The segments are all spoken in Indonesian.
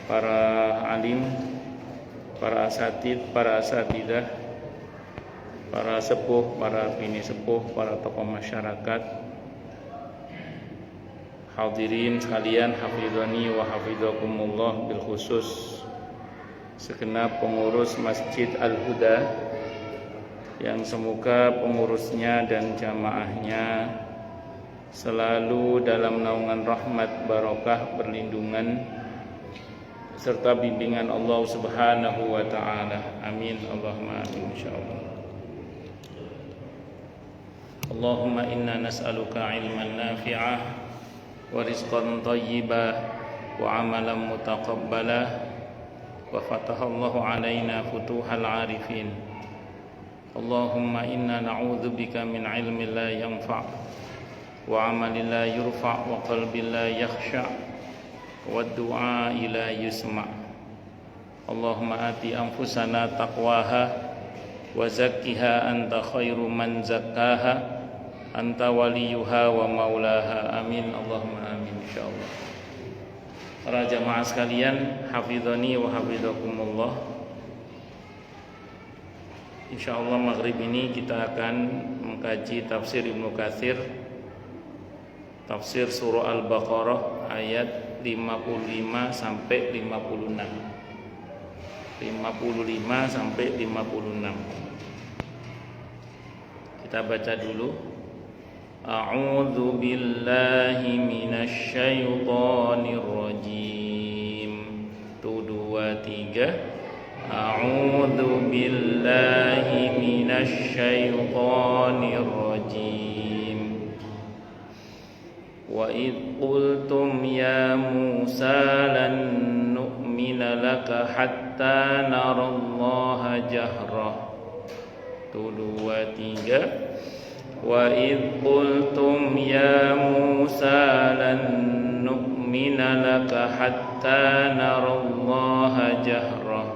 para alim, para asatidah, para sepuh, para bini sepuh, para tokoh masyarakat, hadirin sekalian, hafizani wa hafizakumullah, bil khusus segenap pengurus Masjid Al-Huda yang semoga pengurusnya dan jamaahnya selalu dalam naungan rahmat, barokah, perlindungan serta bimbingan Allah Subhanahu wa taala. Amin Allahumma amin insyaallah. Allahumma inna nas'aluka ilman nafi'ah wa rizqan thayyiban wa amalan mutaqabbala wa fatahallahu alaina futuhal arifin. Allahumma inna na'udzubika min ilmin la yanfa' wa amalin la yurfa' wa qalbin la yakhsha' wa du'a ila yusma'. Allahumma ati anfusana taqwaha wa zakkiha anta khairu man zakkaha anta waliyuha wa maulaha. Amin Allahumma amin insyaallah. Para jamaah sekalian, hafizani wa hafizakumullah. Insyaallah maghrib ini kita akan mengkaji tafsir Ibnu Katsir, tafsir surah Al-Baqarah ayat 55 sampai 56. 55 sampai 56. Kita baca dulu. A'udzu billahi minasy syaithanir rajim. 1 2 3. A'udzu billahi minasy syaithanir rajim. Wa id qultum ya Musa lan nu'mina laka hatta narallaha jahrah. 1 2 3. Wa id qultum ya Musa lan nu'mina laka hatta narallaha jahrah.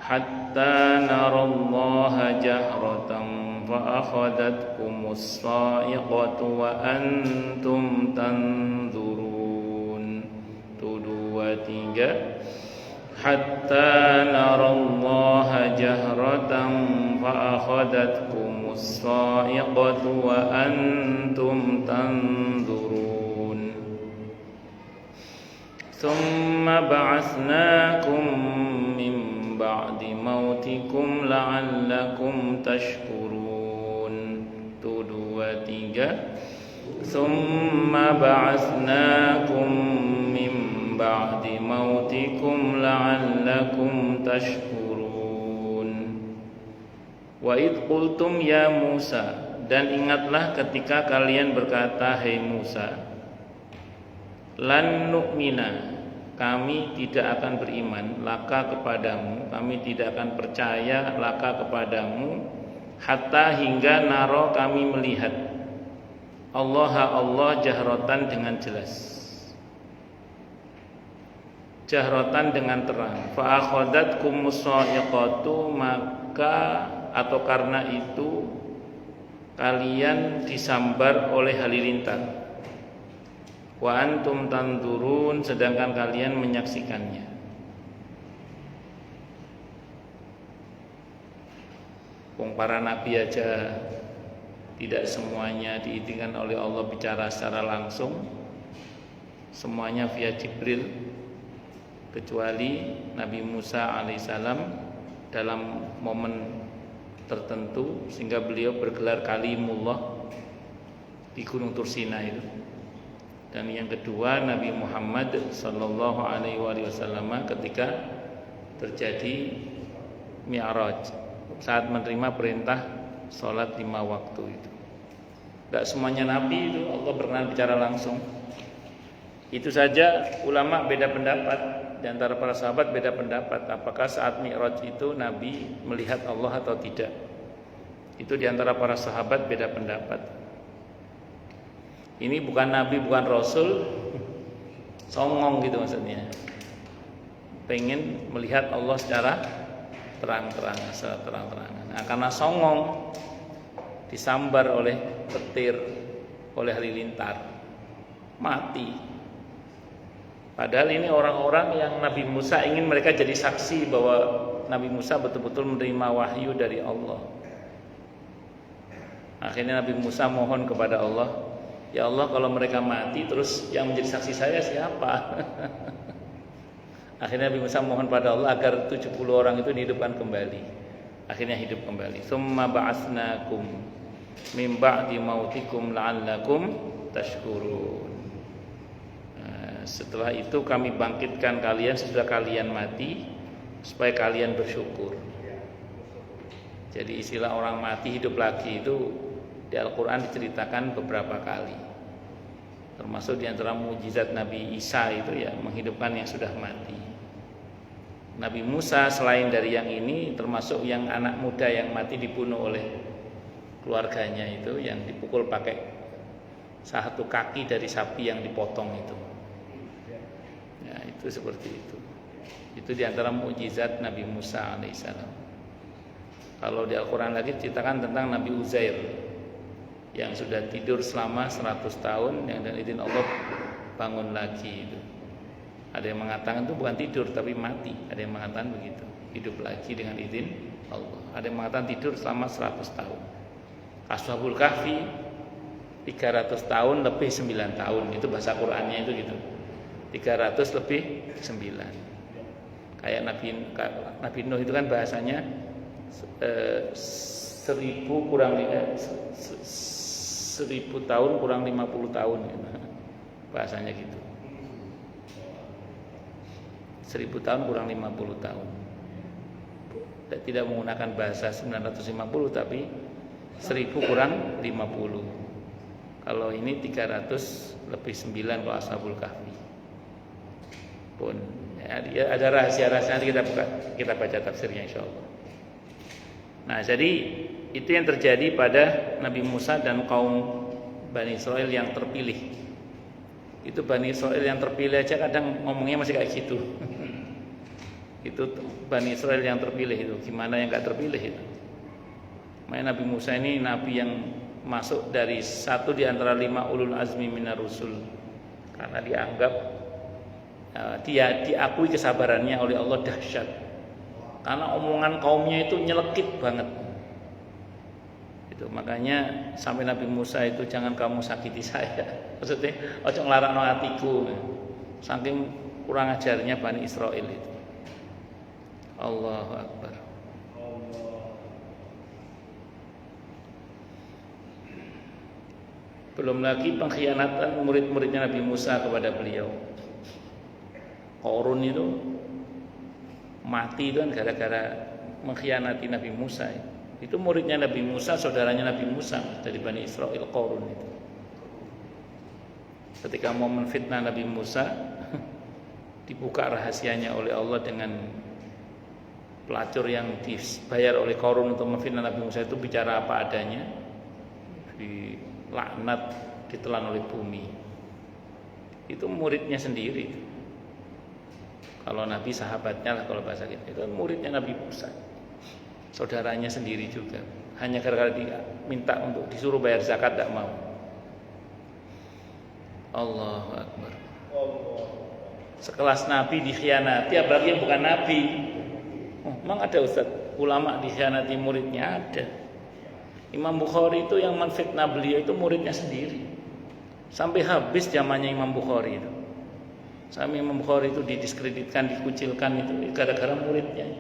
Hatta narallaha jahratan فأخذتكم الصاعقة وأنتم تنظرون. 2 3. حتى نرى الله جهرة فأخذتكم الصاعقة وأنتم تنظرون. ثم بعثناكم من بعد موتكم لعلكم تشكرون. 2 3. ثم بعثناكم من بعد موتكم لعلكم تشكرون. وإذ قلتم يا موسى. Dan ingatlah ketika kalian berkata, hai Musa, lan nu'mina, kami tidak akan beriman laka kepadamu, kami tidak akan percaya laka kepadamu, hatta hingga naro kami melihat Allah jahrotan dengan jelas, jahrotan dengan terang. Fa akhadatkumus sa'iqatu, maka atau karena itu kalian disambar oleh halilintar. Wa antum tanzurun, sedangkan kalian menyaksikannya. Para nabi aja tidak semuanya diizinkan oleh Allah bicara secara langsung, semuanya via Jibril, kecuali Nabi Musa alaihissalam dalam momen tertentu sehingga beliau bergelar Kalimullah di Gunung Tursina itu. Dan yang kedua Nabi Muhammad sallallahu alaihi wasallam ketika terjadi Mi'raj, saat menerima perintah sholat 5 waktu itu. Gak semuanya nabi itu Allah berkenan bicara langsung. Itu saja ulama beda pendapat. Di antara para sahabat beda pendapat, apakah saat Mi'raj itu Nabi melihat Allah atau tidak. Itu di antara para sahabat beda pendapat. Ini bukan Nabi, bukan Rasul, songong gitu maksudnya. Pengen melihat Allah secara terang-terangan, secara terang-terangan. Nah, karena songong disambar oleh petir, oleh halilintar, mati. Padahal ini orang-orang yang Nabi Musa ingin mereka jadi saksi bahwa Nabi Musa betul-betul menerima wahyu dari Allah. Akhirnya Nabi Musa mohon kepada Allah, ya Allah, kalau mereka mati terus yang menjadi saksi saya siapa? Akhirnya Nabi Musa mohon pada Allah agar 70 orang itu dihidupkan kembali. Akhirnya hidup kembali. Tsumma ba'atsnakum min ba'di mautikum la'allakum tashkurun. Setelah itu kami bangkitkan kalian sesudah kalian mati supaya kalian bersyukur. Jadi istilah orang mati hidup lagi itu di Al-Quran diceritakan beberapa kali. Termasuk di antara mukjizat Nabi Isa itu ya menghidupkan yang sudah mati. Nabi Musa selain dari yang ini termasuk yang anak muda yang mati dibunuh oleh keluarganya itu, yang dipukul pakai satu kaki dari sapi yang dipotong itu. Ya, itu seperti itu. Itu diantara mukjizat Nabi Musa alaihissalam. Kalau di Al-Quran lagi ceritakan tentang Nabi Uzair yang sudah tidur selama 100 tahun yang dengan izin Allah bangun lagi itu. Ada yang mengatakan itu bukan tidur tapi mati. Ada yang mengatakan begitu, hidup lagi dengan izin Allah. Ada yang mengatakan tidur selama 100 tahun. Ashabul Kahfi 300 tahun lebih 9 tahun. Itu bahasa Qur'annya itu gitu. 300 lebih 9. Kayak Nabi Nuh itu kan bahasanya 1000 kurang 1000 tahun kurang 50 tahun gitu. Bahasanya gitu. 1000 tahun kurang 50 tahun. Tidak menggunakan bahasa 950 tapi 1000 kurang 50. Kalau ini 300 lebih 9 kalau Ashabul Kahfi. Pun ya, ada rahasia-rahasia nanti kita baca tafsirnya insyaallah. Nah, jadi itu yang terjadi pada Nabi Musa dan kaum Bani Israel yang terpilih. Itu Bani Israel yang terpilih aja kadang ngomongnya masih kayak gitu. Itu Bani Israel yang terpilih itu, gimana yang gak terpilih itu. Makanya Nabi Musa ini nabi yang masuk dari satu di antara 5 ulul azmi minar rusul, karena dianggap dia diakui kesabarannya oleh Allah dahsyat. Karena omongan kaumnya itu nyelekit banget. Itu makanya sampai Nabi Musa itu jangan kamu sakiti saya. Maksudnya ojo nglarakno atiku. Saking kurang ajarnya Bani Israel itu. Allahu Akbar. Belum lagi pengkhianatan murid-muridnya Nabi Musa kepada beliau. Qarun itu mati itu kan gara-gara mengkhianati Nabi Musa. Itu muridnya Nabi Musa, saudaranya Nabi Musa dari Bani Israel, Qarun itu. Ketika mau menfitnah Nabi Musa, dibuka rahasianya oleh Allah dengan pelacur yang dibayar oleh Qarun untuk memfitnah Nabi Musa itu bicara apa adanya, dilaknat, ditelan oleh bumi. Itu muridnya sendiri. Kalau Nabi sahabatnya lah kalau bahasa kita, itu muridnya Nabi Musa, saudaranya sendiri juga. Hanya gara-gara dia minta untuk disuruh bayar zakat tidak mau. Allahu Akbar. Sekelas Nabi dikhianati, apalagi yang bukan Nabi. Memang ada Ustaz, ulama dikhianati muridnya ada. Imam Bukhari itu yang menfitnah beliau itu muridnya sendiri. Sampai habis zamannya Imam Bukhari itu. Sampai Imam Bukhari itu didiskreditkan, dikucilkan itu gara-gara muridnya.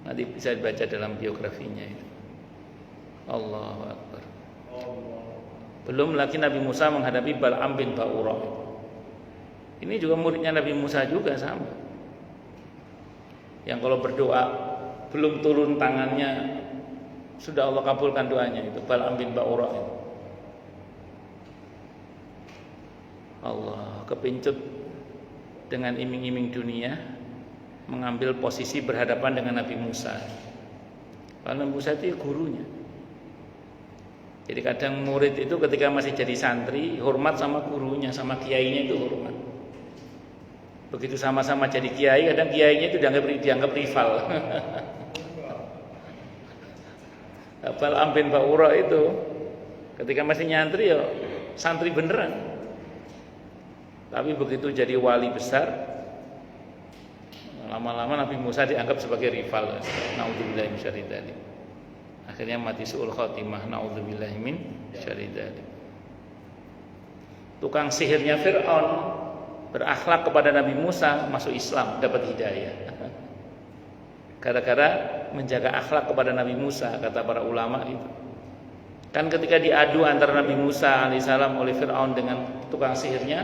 Nanti bisa dibaca dalam biografinya itu. Allahu Akbar. Belum lagi Nabi Musa menghadapi Bal'am bin Ba'urah. Ini juga muridnya Nabi Musa juga sama. Yang kalau berdoa belum turun tangannya sudah Allah kabulkan doanya itu Bal'am bin Ba'urah itu. Allah kepincut dengan iming-iming dunia, mengambil posisi berhadapan dengan Nabi Musa. Karena Nabi Musa itu gurunya. Jadi kadang murid itu ketika masih jadi santri hormat sama gurunya, sama kiainya itu hormat. Begitu sama-sama jadi kiai, kadang kiainya itu dianggap rival. Bal'am bin Ba'urah itu ketika masih nyantri ya santri beneran. Tapi begitu jadi wali besar, lama-lama Nabi Musa dianggap sebagai rival. Naudzubillahi min syarri dzalik. Akhirnya mati su'ul khotimah. Naudzubillahi min syarri dzalik. Tukang sihirnya Fir'aun berakhlak kepada Nabi Musa, masuk Islam, dapat hidayah. Gara-gara menjaga akhlak kepada Nabi Musa, kata para ulama itu. Kan ketika diadu antara Nabi Musa alaihissalam oleh Fir'aun dengan tukang sihirnya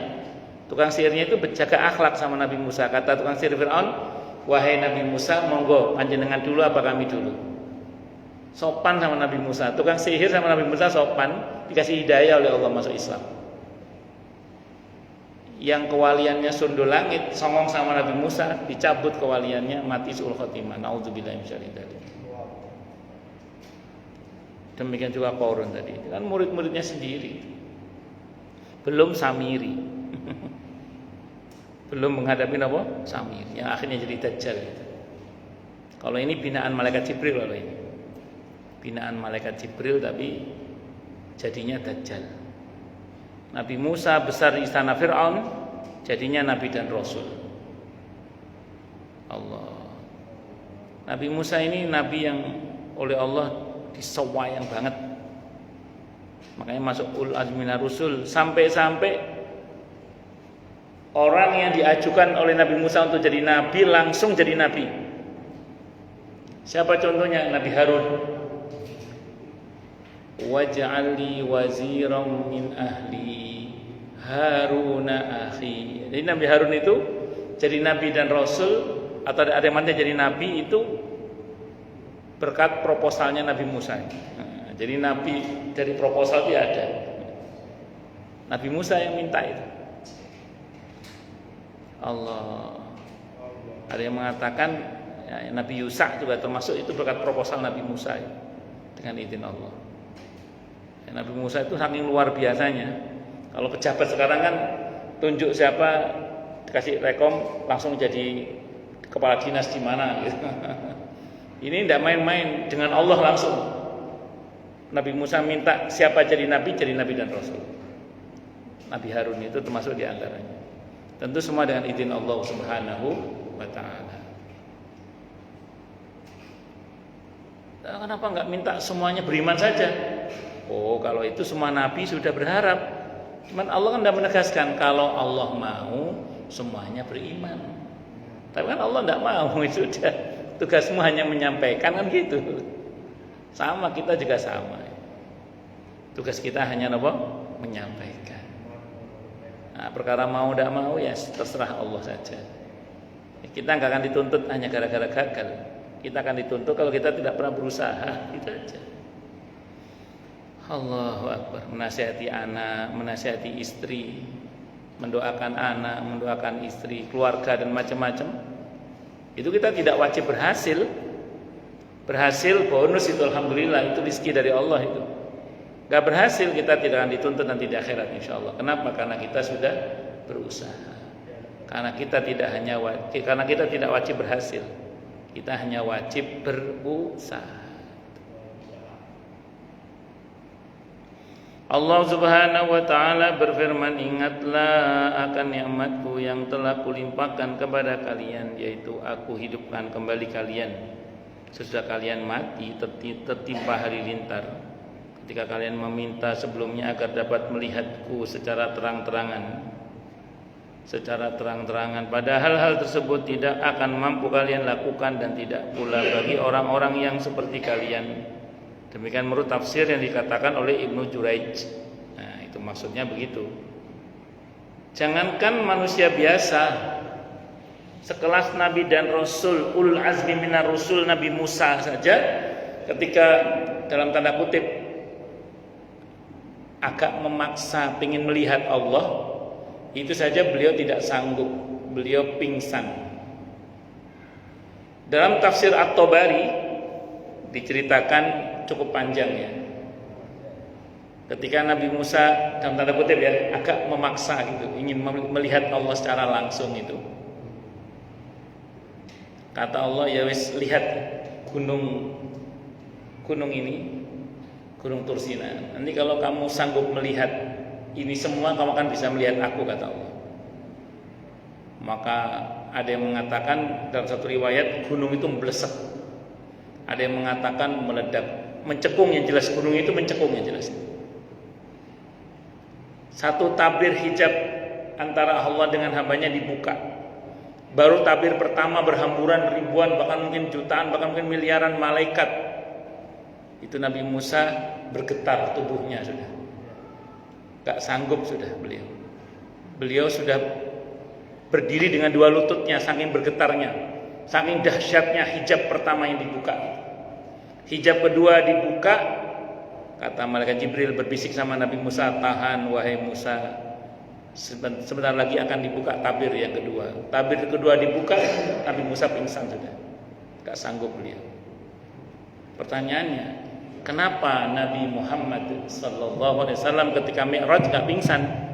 itu berjaga akhlak sama Nabi Musa. Kata tukang sihir Fir'aun, wahai Nabi Musa, monggo panjenengan dulu apa kami dulu? Sopan sama Nabi Musa. Tukang sihir sama Nabi Musa sopan, dikasih hidayah oleh Allah masuk Islam. Yang kewaliannya sundul langit, songong sama Nabi Musa, dicabut kewaliannya, mati su'ul khotimah. Naudzubillahi min syarri dzalik. Demikian juga Qarun tadi, kan murid-muridnya sendiri, belum Samiri, belum menghadapi apa? Samiri, yang akhirnya jadi Dajjal. Gitu. Kalau ini binaan malaikat Jibril, kalau ini binaan malaikat Jibril, tapi jadinya Dajjal. Nabi Musa besar di istana Fir'aun, jadinya Nabi dan Rasul. Allah. Nabi Musa ini Nabi yang oleh Allah disewayang banget, makanya masuk ul azmina rusul. Sampai-sampai orang yang diajukan oleh Nabi Musa untuk jadi nabi langsung jadi nabi. Siapa contohnya? Nabi Harun. Waj'alli waziran min ahli Haruna akhi. Jadi Nabi Harun itu jadi nabi dan rasul, atau ada yang mana jadi nabi itu berkat proposalnya Nabi Musa. Nah, jadi nabi dari proposal dia ada. Nabi Musa yang minta itu. Allah. Ada yang mengatakan ya, Nabi Yusa juga termasuk itu berkat proposal Nabi Musa ya, dengan izin Allah. Ya, Nabi Musa itu saking luar biasanya. Kalau pejabat sekarang kan tunjuk siapa, dikasih rekom langsung jadi kepala dinas di mana gitu. Ini tidak main-main, dengan Allah langsung. Nabi Musa minta siapa jadi nabi dan rasul. Nabi Harun itu termasuk di antaranya. Tentu semua dengan izin Allah Subhanahu wa taala. Kenapa enggak minta semuanya beriman saja? Oh, kalau itu semua nabi sudah berharap. Cuman Allah kan tidak menegaskan kalau Allah mau semuanya beriman. Tapi kan Allah tidak mau, itu sudah. Tugasmu hanya menyampaikan, kan gitu. Sama, kita juga sama. Tugas kita hanya apa? Menyampaikan. Nah, perkara mau tidak mau ya terserah Allah saja. Kita nggak akan dituntut hanya gara-gara gagal. Kita akan dituntut kalau kita tidak pernah berusaha. Itu aja. Allahu Akbar. Menasihati anak, menasihati istri, mendoakan anak, mendoakan istri, keluarga dan macam-macam. Itu kita tidak wajib berhasil. Berhasil bonus itu alhamdulillah, itu rezeki dari Allah itu. Gak berhasil kita tidak akan dituntut nanti di akhirat insyaallah. Kenapa? Karena kita sudah berusaha. Karena kita tidak wajib berhasil. Kita hanya wajib berusaha. Allah Subhanahu wa taala berfirman, ingatlah akan nikmatku yang telah kulimpahkan kepada kalian, yaitu aku hidupkan kembali kalian sesudah kalian mati tertimpa halilintar, ketika kalian meminta sebelumnya agar dapat melihatku secara terang-terangan, padahal hal tersebut tidak akan mampu kalian lakukan dan tidak pula bagi orang-orang yang seperti kalian. Demikian menurut tafsir yang dikatakan oleh Ibnu Juraij. Nah, itu maksudnya begitu. Jangankan manusia biasa, sekelas Nabi dan Rasul, ulul azmi minar rusul Nabi Musa saja, ketika dalam tanda kutip agak memaksa ingin melihat Allah, itu saja beliau tidak sanggup, beliau pingsan. Dalam tafsir At-Tabari diceritakan cukup panjang ya. Ketika Nabi Musa dalam tanda kutip ya agak memaksa gitu, ingin melihat Allah secara langsung itu. Kata Allah, ya wis lihat gunung ini, Gunung Tursina. Nanti kalau kamu sanggup melihat ini semua, kamu akan bisa melihat aku, kata Allah. Maka ada yang mengatakan dalam satu riwayat gunung itu melesat. Ada yang mengatakan meledak, mencekung, yang jelas gunung itu mencekung yang jelas. Satu tabir hijab antara Allah dengan hambanya dibuka. Baru tabir pertama berhamburan ribuan, bahkan mungkin jutaan, bahkan mungkin miliaran malaikat. Itu Nabi Musa bergetar tubuhnya sudah. Gak sanggup sudah beliau. Beliau sudah berdiri dengan dua lututnya saking bergetarnya, saking dahsyatnya hijab pertama yang dibuka. Hijab kedua dibuka, kata malaikat Jibril berbisik sama Nabi Musa, tahan wahai Musa, sebentar lagi akan dibuka tabir yang kedua. Tabir kedua dibuka, Nabi Musa pingsan sudah, gak sanggup beliau. Pertanyaannya, kenapa Nabi Muhammad SAW ketika Mi'raj gak pingsan?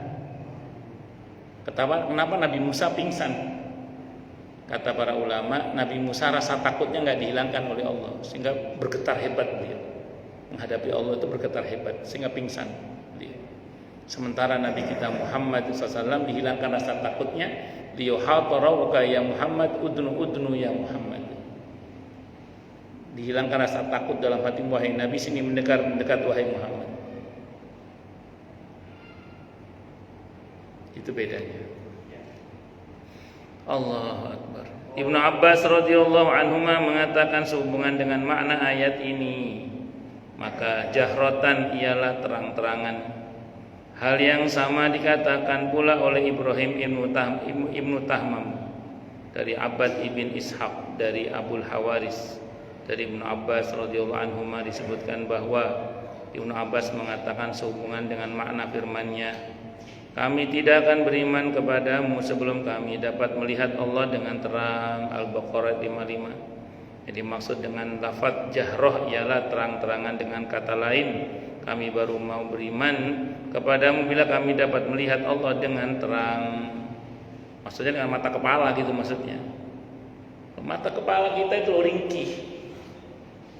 Kenapa Nabi Musa pingsan? Kata para ulama, Nabi Musa rasa takutnya gak dihilangkan oleh Allah, sehingga bergetar hebat beliau. Menghadapi Allah itu bergetar hebat, sehingga pingsan beliau. Sementara Nabi kita Muhammad SAW dihilangkan rasa takutnya, liyuhatarauka ya Muhammad, udnu ya Muhammad. Dihilangkan rasa takut dalam hati wahai Nabi, sini mendekat wahai Muhammad. Itu bedanya. Allahu Akbar. Ibnu Abbas radhiyallahu anhuma mengatakan sehubungan dengan makna ayat ini, maka jahrotan ialah terang-terangan. Hal yang sama dikatakan pula oleh Ibrahim ibnu Tahmam dari Abbad ibn Ishaq dari Abul Hawaris. Dari Ibnu Abbas radhiyallahu anhuma disebutkan bahwa Ibnu Abbas mengatakan sehubungan dengan makna firman-Nya, kami tidak akan beriman kepadamu sebelum kami dapat melihat Allah dengan terang. Al-Baqarah 55. Jadi maksud dengan lafaz jahroh ialah terang-terangan. Dengan kata lain, kami baru mau beriman kepadamu bila kami dapat melihat Allah dengan terang. Maksudnya dengan mata kepala gitu maksudnya. Mata kepala kita itu ringkih.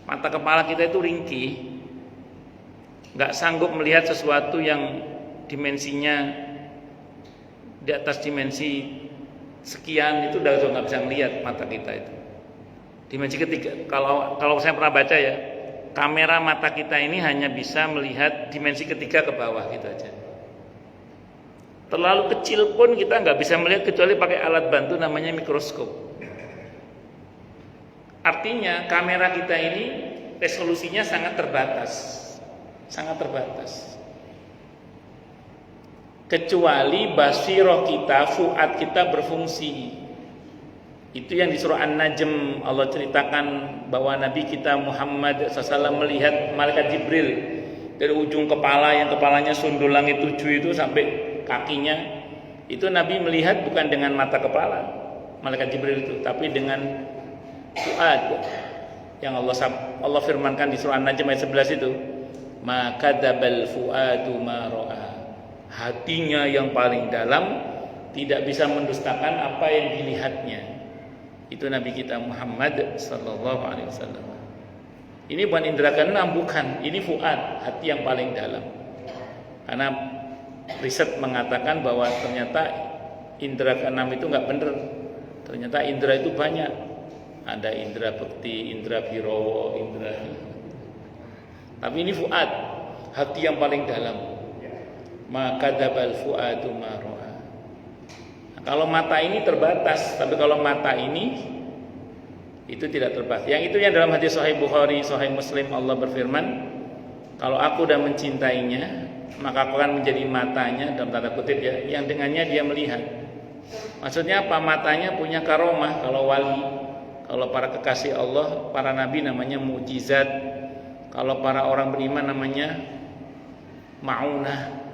Mata kepala kita itu ringkih, gak sanggup melihat sesuatu yang dimensinya di atas dimensi sekian, itu udah nggak bisa melihat mata kita itu. Dimensi ketiga, kalau saya pernah baca ya, kamera mata kita ini hanya bisa melihat dimensi ketiga ke bawah gitu aja. Terlalu kecil pun kita nggak bisa melihat kecuali pakai alat bantu namanya mikroskop. Artinya kamera kita ini resolusinya sangat terbatas, sangat terbatas. Kecuali basiroh kita, fuad kita berfungsi. Itu yang di surah An-Najm Allah ceritakan bahwa Nabi kita Muhammad SAW melihat malaikat Jibril dari ujung kepala, yang kepalanya sundul langit 7 itu sampai kakinya. Itu Nabi melihat bukan dengan mata kepala malaikat Jibril itu, tapi dengan fuad yang Allah firmankan di surah An-Najm ayat 11 itu, ma kadzabal fuadu ma ra'a. Hatinya yang paling dalam tidak bisa mendustakan apa yang dilihatnya. Itu Nabi kita Muhammad sallallahu alaihi wasallam. Ini bukan indera keenam, bukan. Ini fuad, hati yang paling dalam. Karena riset mengatakan bahwa ternyata indera keenam itu enggak benar. Ternyata indera itu banyak. Ada indera bekti, indera birowo, indera. Tapi ini fuad, hati yang paling dalam. Maka dzabal fuadu ma ra'a. Kalau mata ini terbatas, tapi kalau mata ini itu tidak terbatas. Yang itu yang dalam hadis Sahih Bukhari, Sahih Muslim Allah berfirman, kalau aku sudah mencintainya, maka aku akan menjadi matanya dalam tanda kutip ya, yang dengannya dia melihat. Maksudnya apa? Matanya punya karomah kalau wali. Kalau para kekasih Allah, para nabi namanya mukjizat. Kalau para orang beriman namanya ma'unah.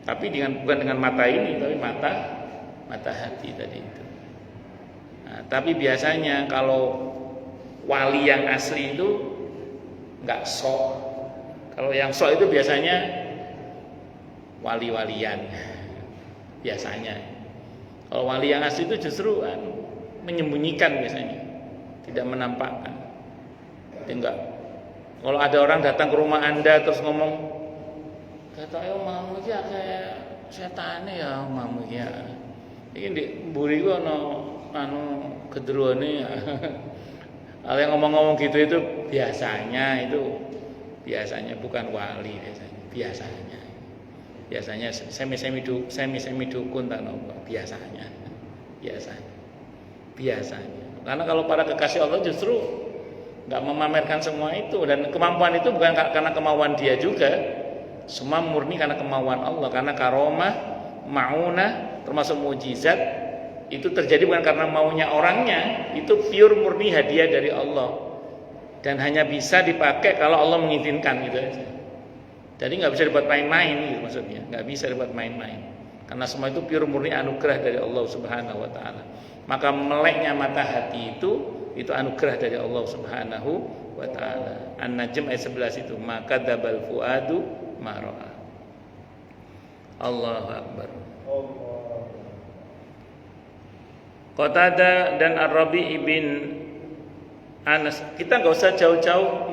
Tapi bukan dengan mata ini, tapi mata hati tadi itu. Nah, tapi biasanya kalau wali yang asli itu nggak sok. Kalau yang sok itu biasanya wali-walian. Biasanya. Kalau wali yang asli itu justru menyembunyikan biasanya, tidak menampakkan. Enggak. Kalau ada orang datang ke rumah Anda terus ngomong, kata ayo mau aja kayak setane ya mamu ya. Iki ndek mburi ku ana gedruane ya. Kalau yang ngomong-ngomong gitu itu biasanya bukan wali biasanya. Biasanya semi dukun tak nopo biasanya. Karena kalau para kekasih Allah justru nggak memamerkan semua itu, dan kemampuan itu bukan karena kemauan dia juga, semua murni karena kemauan Allah. Karena karomah, maunah, termasuk mujizat itu terjadi bukan karena maunya orangnya, itu pure murni hadiah dari Allah dan hanya bisa dipakai kalau Allah mengizinkan gitu aja. Jadi nggak bisa dibuat main-main gitu maksudnya, nggak bisa dibuat main-main karena semua itu pure murni anugerah dari Allah Subhanahu wa taala. Maka meleknya mata hati itu anugerah dari Allah Subhanahu wa taala. An-Najm ayat 11 itu, maka dabal fuadu ma ra'a. Allahu akbar. Qatadah dan Ar-Rabi' ibn Anas, kita nggak usah jauh-jauh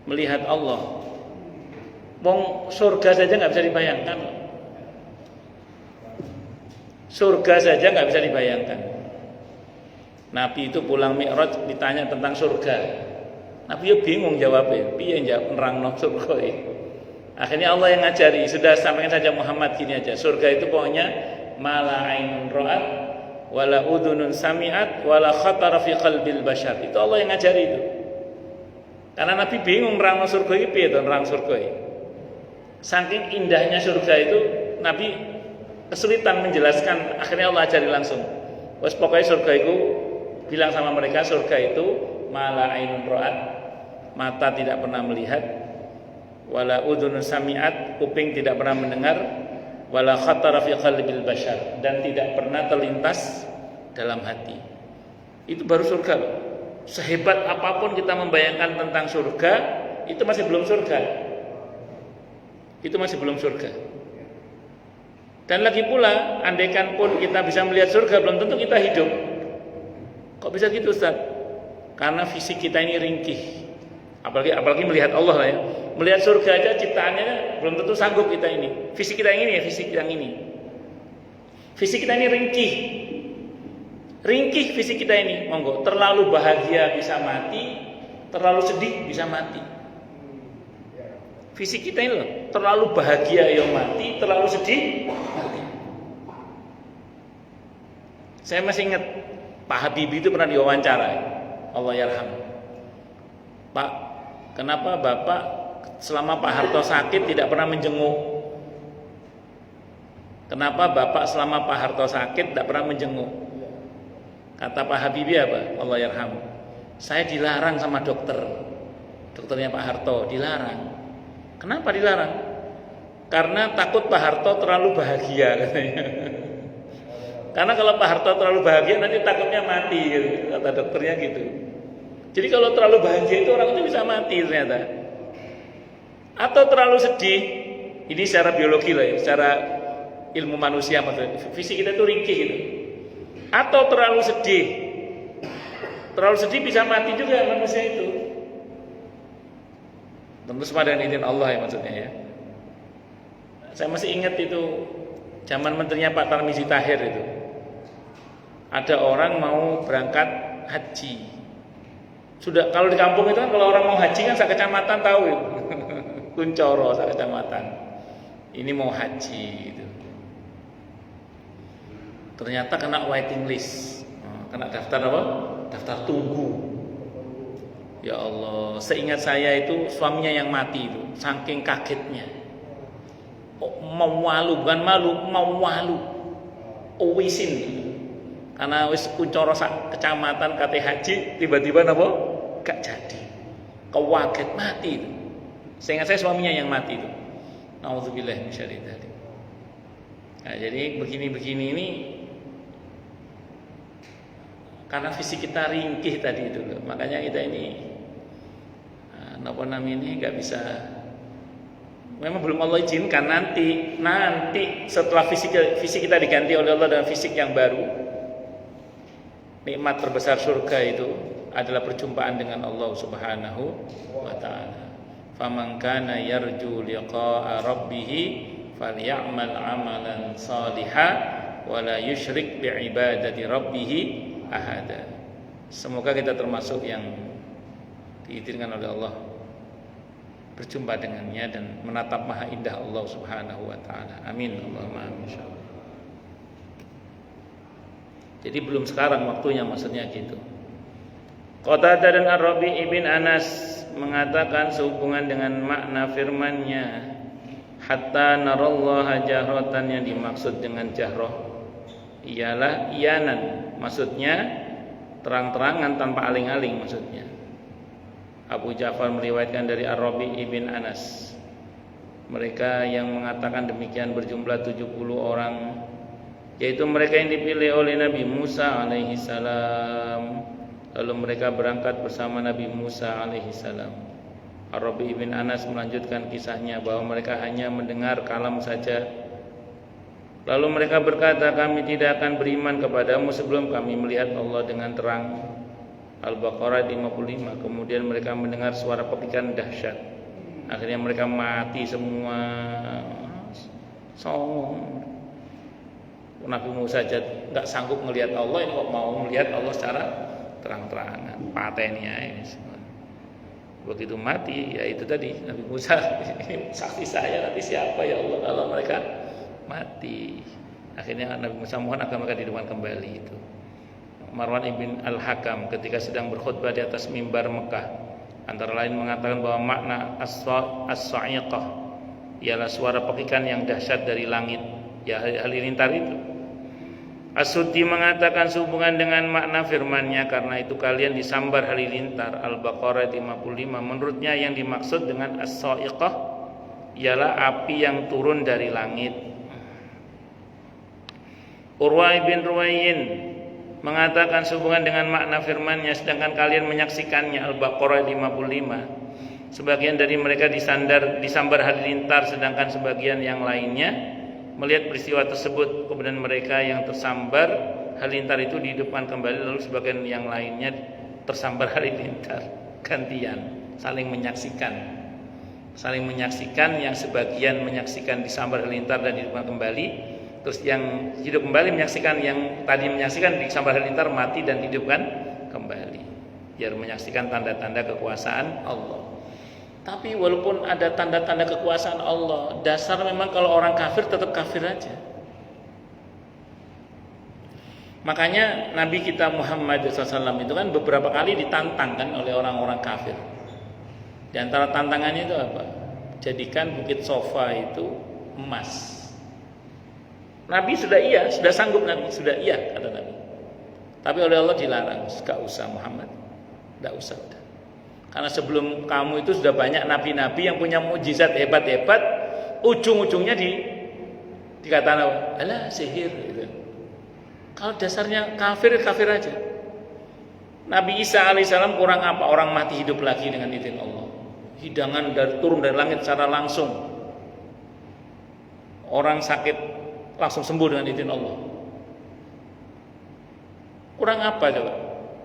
melihat Allah. Wong surga saja nggak bisa dibayangkan. Surga saja nggak bisa dibayangkan. Nabi itu pulang Mi'raj ditanya tentang surga. Nabi ya bingung jawabnya. Piye njawab nerangno surga itu. Akhirnya Allah yang ngajari, sudah sampaikan saja Muhammad gini aja. Surga itu pokoknya mala ainun ra'at wala udhunun sami'at wala khatara fi qalbil bashar. Itu Allah yang ngajari itu. Karena Nabi bingung nerangno surga iki piye to nerang surga iki. Saking indahnya surga itu Nabi kesulitan menjelaskan, akhirnya Allah ajari langsung. Wes pokoknya surga itu bilang sama mereka, surga itu mala ainun ra'at, mata tidak pernah melihat, wala udhunun sami'at, kuping tidak pernah mendengar, wala khatara fi qalbil bashar, dan tidak pernah terlintas dalam hati. Itu baru surga loh. Sehebat apapun kita membayangkan tentang surga, itu masih belum surga. Itu masih belum surga. Dan lagi pula, andaikan pun kita bisa melihat surga, belum tentu kita hidup. Kok bisa gitu Ustaz? Karena fisik kita ini ringkih. Apalagi melihat Allah lah ya. Melihat surga aja ciptaannya belum tentu sanggup kita ini. Fisik kita yang ini ya, fisik yang ini. Fisik kita ini ringkih. Ringkih fisik kita ini, monggo. Terlalu bahagia bisa mati, terlalu sedih bisa mati. Fisik kita ini loh, terlalu bahagia yang mati, terlalu sedih mati. Saya masih ingat Pak Habibie itu pernah diwawancara. Allah yarham. Pak, kenapa Bapak selama Pak Harto sakit tidak pernah menjenguk? Kenapa Bapak selama Pak Harto sakit tidak pernah menjenguk? Kata Pak Habibie apa? Allah yarham. Saya dilarang sama dokternya Pak Harto, dilarang. Kenapa dilarang? Karena takut Pak Harto terlalu bahagia katanya. Karena kalau Pak Harto terlalu bahagia nanti takutnya mati gitu, kata dokternya gitu. Jadi kalau terlalu bahagia itu orang itu bisa mati ternyata. Atau terlalu sedih, ini secara biologi lah ya, secara ilmu manusia maksudnya. Fisik kita itu ringkih gitu. Atau terlalu sedih bisa mati juga manusia itu. Tentu semua dengan izin Allah ya maksudnya ya. Saya masih ingat itu zaman menterinya Pak Tarmizi Tahir itu. Ada orang mau berangkat haji. Sudah kalau di kampung itu kan kalau orang mau haji kan sak kecamatan tahu itu. Kuncoro sak kecamatan. Ini mau haji gitu. Ternyata kena waiting list. Kena daftar apa? Daftar tunggu. Ya Allah, seingat saya itu suaminya yang mati itu, saking kagetnya. Mau malu, bukan malu, mau malu. Wisin. Karena wis kuncoro sak kecamatan kate haji, tiba-tiba napa? Gak jadi. Kaget mati itu. Seingat saya suaminya yang mati itu. Nauzubillah min syarri dzalik. Nah, jadi begini-begini ini karena fisik kita ringkih tadi itu loh. Makanya kita ini napa namanya nggak bisa. Memang belum Allah izinkan nanti setelah fisik kita diganti oleh Allah dengan fisik yang baru. Nikmat terbesar surga itu adalah perjumpaan dengan Allah Subhanahu wa taala. Faman kana yarju liqa'a rabbih falyamal amalan shalihan wa la yusyrik bi'ibadati rabbih ahada. Semoga kita termasuk yang diizinkan oleh Allah berjumpa dengannya dan menatap maha indah Allah Subhanahu wa taala. Amin Allahumma amin insyaallah. Jadi belum sekarang waktunya, maksudnya gitu. Qatadah dan Ar-Rabi' ibn Anas mengatakan sehubungan dengan makna firman-Nya, hatta narallaha jahratan, yang dimaksud dengan jahroh ialah iyanan, maksudnya terang-terangan tanpa aling-aling maksudnya. Abu Ja'far meriwayatkan dari Ar-Rabi' ibn Anas, mereka yang mengatakan demikian berjumlah 70 orang, yaitu mereka yang dipilih oleh Nabi Musa alaihi salam. Lalu mereka berangkat bersama Nabi Musa alaihi salam. Ar-Rabi' ibn Anas melanjutkan kisahnya bahwa mereka hanya mendengar kalam saja. Lalu mereka berkata, kami tidak akan beriman kepadamu sebelum kami melihat Allah dengan terang. Al-Baqarah 55. Kemudian mereka mendengar suara petikan dahsyat. Akhirnya mereka mati semua. Songong. Nabi Musa saja nggak sanggup melihat Allah, ini kok mau melihat Allah secara terang-terangan. Patenya ini semua. Begitu mati, ya itu tadi Nabi Musa, saksi saya, nanti siapa ya Allah kalau mereka mati. Akhirnya Nabi Musa mohon agar mereka dihidupkan kembali itu. Marwan ibn al-Hakam ketika sedang berkhutbah di atas mimbar Mekah, antara lain mengatakan bahwa makna as-sa'iqah ialah suara pekikan yang dahsyat dari langit, ya halilintar itu. As-Suddi mengatakan sehubungan dengan makna firman-Nya, karena itu kalian disambar halilintar. Al-Baqarah 55. Menurutnya yang dimaksud dengan as-sa'iqah ialah api yang turun dari langit. Urwa bin Ruwayyin mengatakan sehubungan dengan makna firman-Nya, sedangkan kalian menyaksikannya. Al-Baqarah 55. Sebagian dari mereka disambar halilintar, sedangkan sebagian yang lainnya melihat peristiwa tersebut. Kemudian mereka yang tersambar halilintar itu dihidupkan kembali, lalu sebagian yang lainnya tersambar halilintar, gantian saling menyaksikan, yang sebagian menyaksikan disambar halilintar dan dihidupkan kembali, terus yang hidup kembali menyaksikan yang tadi menyaksikan disambar halilintar mati dan dihidupkan kembali, biar menyaksikan tanda-tanda kekuasaan Allah. Tapi walaupun ada tanda-tanda kekuasaan Allah, dasar memang kalau orang kafir tetap kafir aja. Makanya Nabi kita Muhammad SAW itu kan beberapa kali ditantang kan oleh orang-orang kafir. Di antara tantangannya itu apa? Jadikan bukit Sofa itu emas. Nabi sudah sanggup Nabi, sudah kata Nabi. Tapi oleh Allah dilarang, gak usah Muhammad, gak usah. Karena sebelum kamu itu sudah banyak nabi-nabi yang punya mukjizat hebat-hebat, ujung-ujungnya dikatakan alah sihir gitu. Kalau dasarnya kafir aja. Nabi Isa alaihissalam kurang apa? Orang mati hidup lagi dengan izin Allah. Hidangan turun dari langit secara langsung. Orang sakit langsung sembuh dengan izin Allah. Kurang apa coba?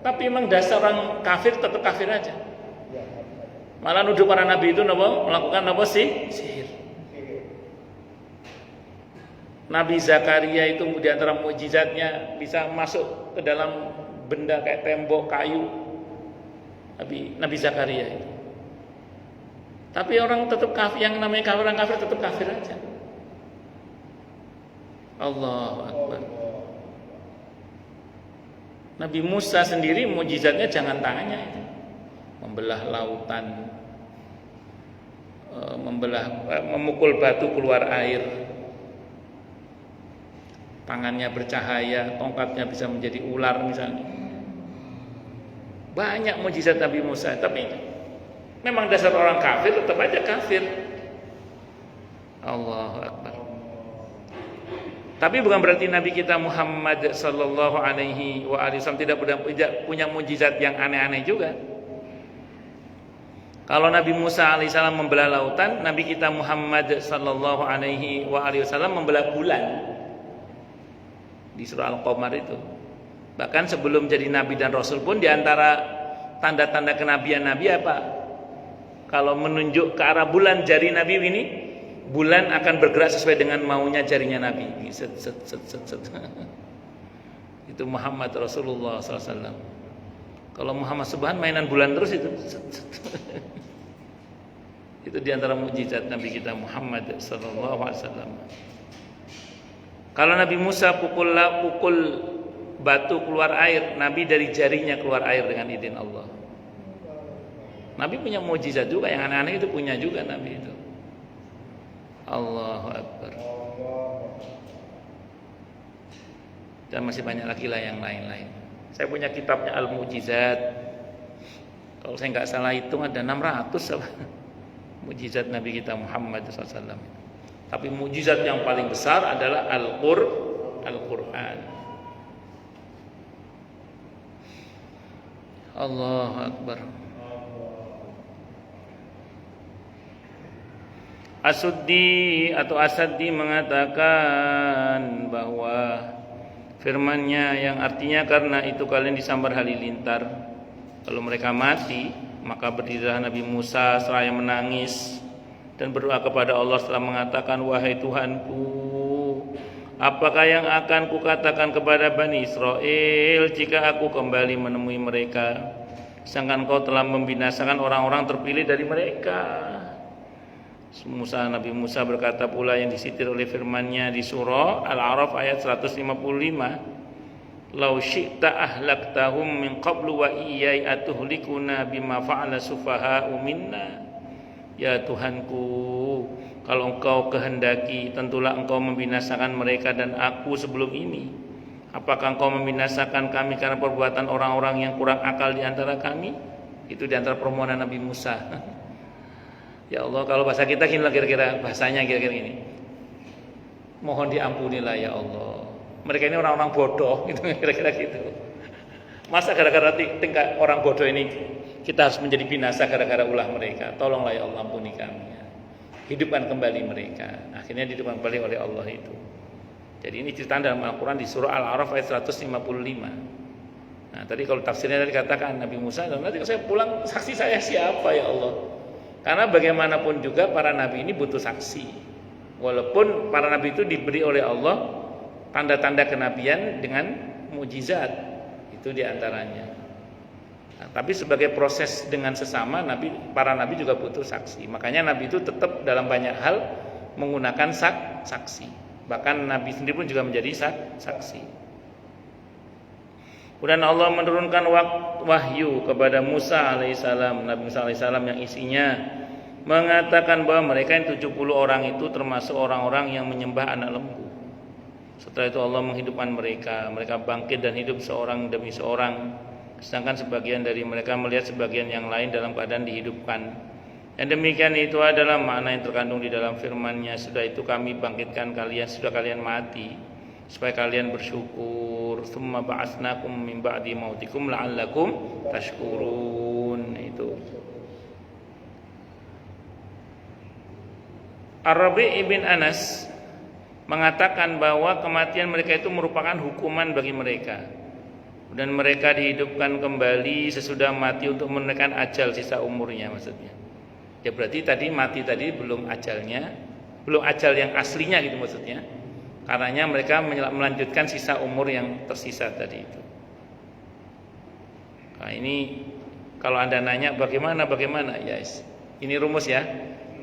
Tapi memang dasar orang kafir tetap kafir aja. Malah nuduh para nabi itu melakukan sihir. Nabi Zakaria itu di antara mukjizatnya bisa masuk ke dalam benda kayak tembok kayu. Nabi Zakaria itu. Tapi orang tetap kafir, yang namanya orang kafir tetap kafir aja. Allahu Akbar. Nabi Musa sendiri mukjizatnya jangan tangannya itu. Membelah lautan, memukul batu keluar air, tangannya bercahaya, tongkatnya bisa menjadi ular misalnya. Banyak mukjizat Nabi Musa, tapi memang dasar orang kafir tetap aja kafir. Allahu Akbar. Tapi bukan berarti Nabi kita Muhammad sallallahu alaihi wasallam tidak punya mukjizat yang aneh-aneh juga. Kalau Nabi Musa alaihissalam membelah lautan, Nabi kita Muhammad sallallahu alaihi wasallam membelah bulan di surah Al-Qamar itu. Bahkan sebelum jadi Nabi dan Rasul pun di antara tanda-tanda kenabian Nabi apa? Kalau menunjuk ke arah bulan, jari Nabi ini bulan akan bergerak sesuai dengan maunya jarinya Nabi. Set, set, set, set, set. Itu Muhammad Rasulullah SAW. Kalau Muhammad Subhan mainan bulan terus itu. Set, set. Itu diantara mukjizat Nabi kita Muhammad SAW. Kalau Nabi Musa pukul batu keluar air, Nabi dari jarinya keluar air dengan izin Allah. Nabi punya mukjizat juga, yang aneh-aneh itu punya juga Nabi itu. Allahu Akbar. Dan masih banyak lagi lah yang lain-lain. Saya punya kitabnya Al-Mujizat. Kalau saya nggak salah hitung ada 600 apa? Mujizat Nabi kita Muhammad SAW. Tapi mujizat yang paling besar adalah Al-Quran. Allahu Akbar. As-Suddi atau As-Saddi mengatakan bahwa firman-Nya yang artinya karena itu kalian disambar halilintar. Kalau mereka mati, maka berdirilah Nabi Musa seraya menangis dan berdoa kepada Allah setelah mengatakan, wahai Tuhanku, apakah yang akan kukatakan kepada Bani Israel jika aku kembali menemui mereka, sedangkan Kau telah membinasakan orang-orang terpilih dari mereka. Nabi Musa berkata pula yang disitir oleh firman-Nya di surah Al-A'raf ayat 155, "Lau syi'ta ahlaktahum min qablu wa iyyai atuhlikuna bima fa'ala sufaha'u minna." Ya Tuhanku, kalau Engkau kehendaki, tentulah Engkau membinasakan mereka dan aku sebelum ini. Apakah Engkau membinasakan kami karena perbuatan orang-orang yang kurang akal di antara kami? Itu di antara permohonan Nabi Musa. Ya Allah, kalau bahasa kita gini lah kira-kira, bahasanya kira-kira gini. Mohon diampunilah ya Allah. Mereka ini orang-orang bodoh, gitu kira-kira gitu. Masa gara-gara tingkat orang bodoh ini kita harus menjadi binasa gara-gara ulah mereka? Tolonglah ya Allah, ampuni kami. Hidupkan kembali mereka. Akhirnya dihidupkan kembali oleh Allah itu. Jadi ini cerita dalam Al-Quran di surah Al-A'raf ayat 155. Nah tadi kalau tafsirnya tadi katakan Nabi Musa, nanti kalau saya pulang saksi saya siapa ya Allah? Karena bagaimanapun juga para nabi ini butuh saksi. Walaupun para nabi itu diberi oleh Allah tanda-tanda kenabian dengan mukjizat, itu diantaranya. Nah, tapi sebagai proses dengan sesama para nabi juga butuh saksi. Makanya nabi itu tetap dalam banyak hal menggunakan saksi. Bahkan nabi sendiri pun juga menjadi saksi. Kemudian Allah menurunkan wahyu kepada Musa alaihissalam, Nabi Musa alaihissalam, yang isinya mengatakan bahwa mereka yang 70 orang itu termasuk orang-orang yang menyembah anak lembu. Setelah itu Allah menghidupkan mereka bangkit dan hidup seorang demi seorang. Sedangkan sebagian dari mereka melihat sebagian yang lain dalam keadaan dihidupkan. Yang demikian itu adalah makna yang terkandung di dalam firman-Nya, sudah itu kami bangkitkan kalian, sudah kalian mati, supaya kalian bersyukur. Tsumma ba'atsnakum min ba'di mautikum la'allakum tashkurun. Itu Ar-Rabi' ibn Anas mengatakan bahwa kematian mereka itu merupakan hukuman bagi mereka, dan mereka dihidupkan kembali sesudah mati untuk menunaikan ajal sisa umurnya. Maksudnya ya berarti tadi mati tadi belum ajalnya, belum ajal yang aslinya gitu maksudnya. Karenanya mereka melanjutkan sisa umur yang tersisa tadi itu. Nah ini kalau Anda nanya bagaimana yes. Ini rumus ya.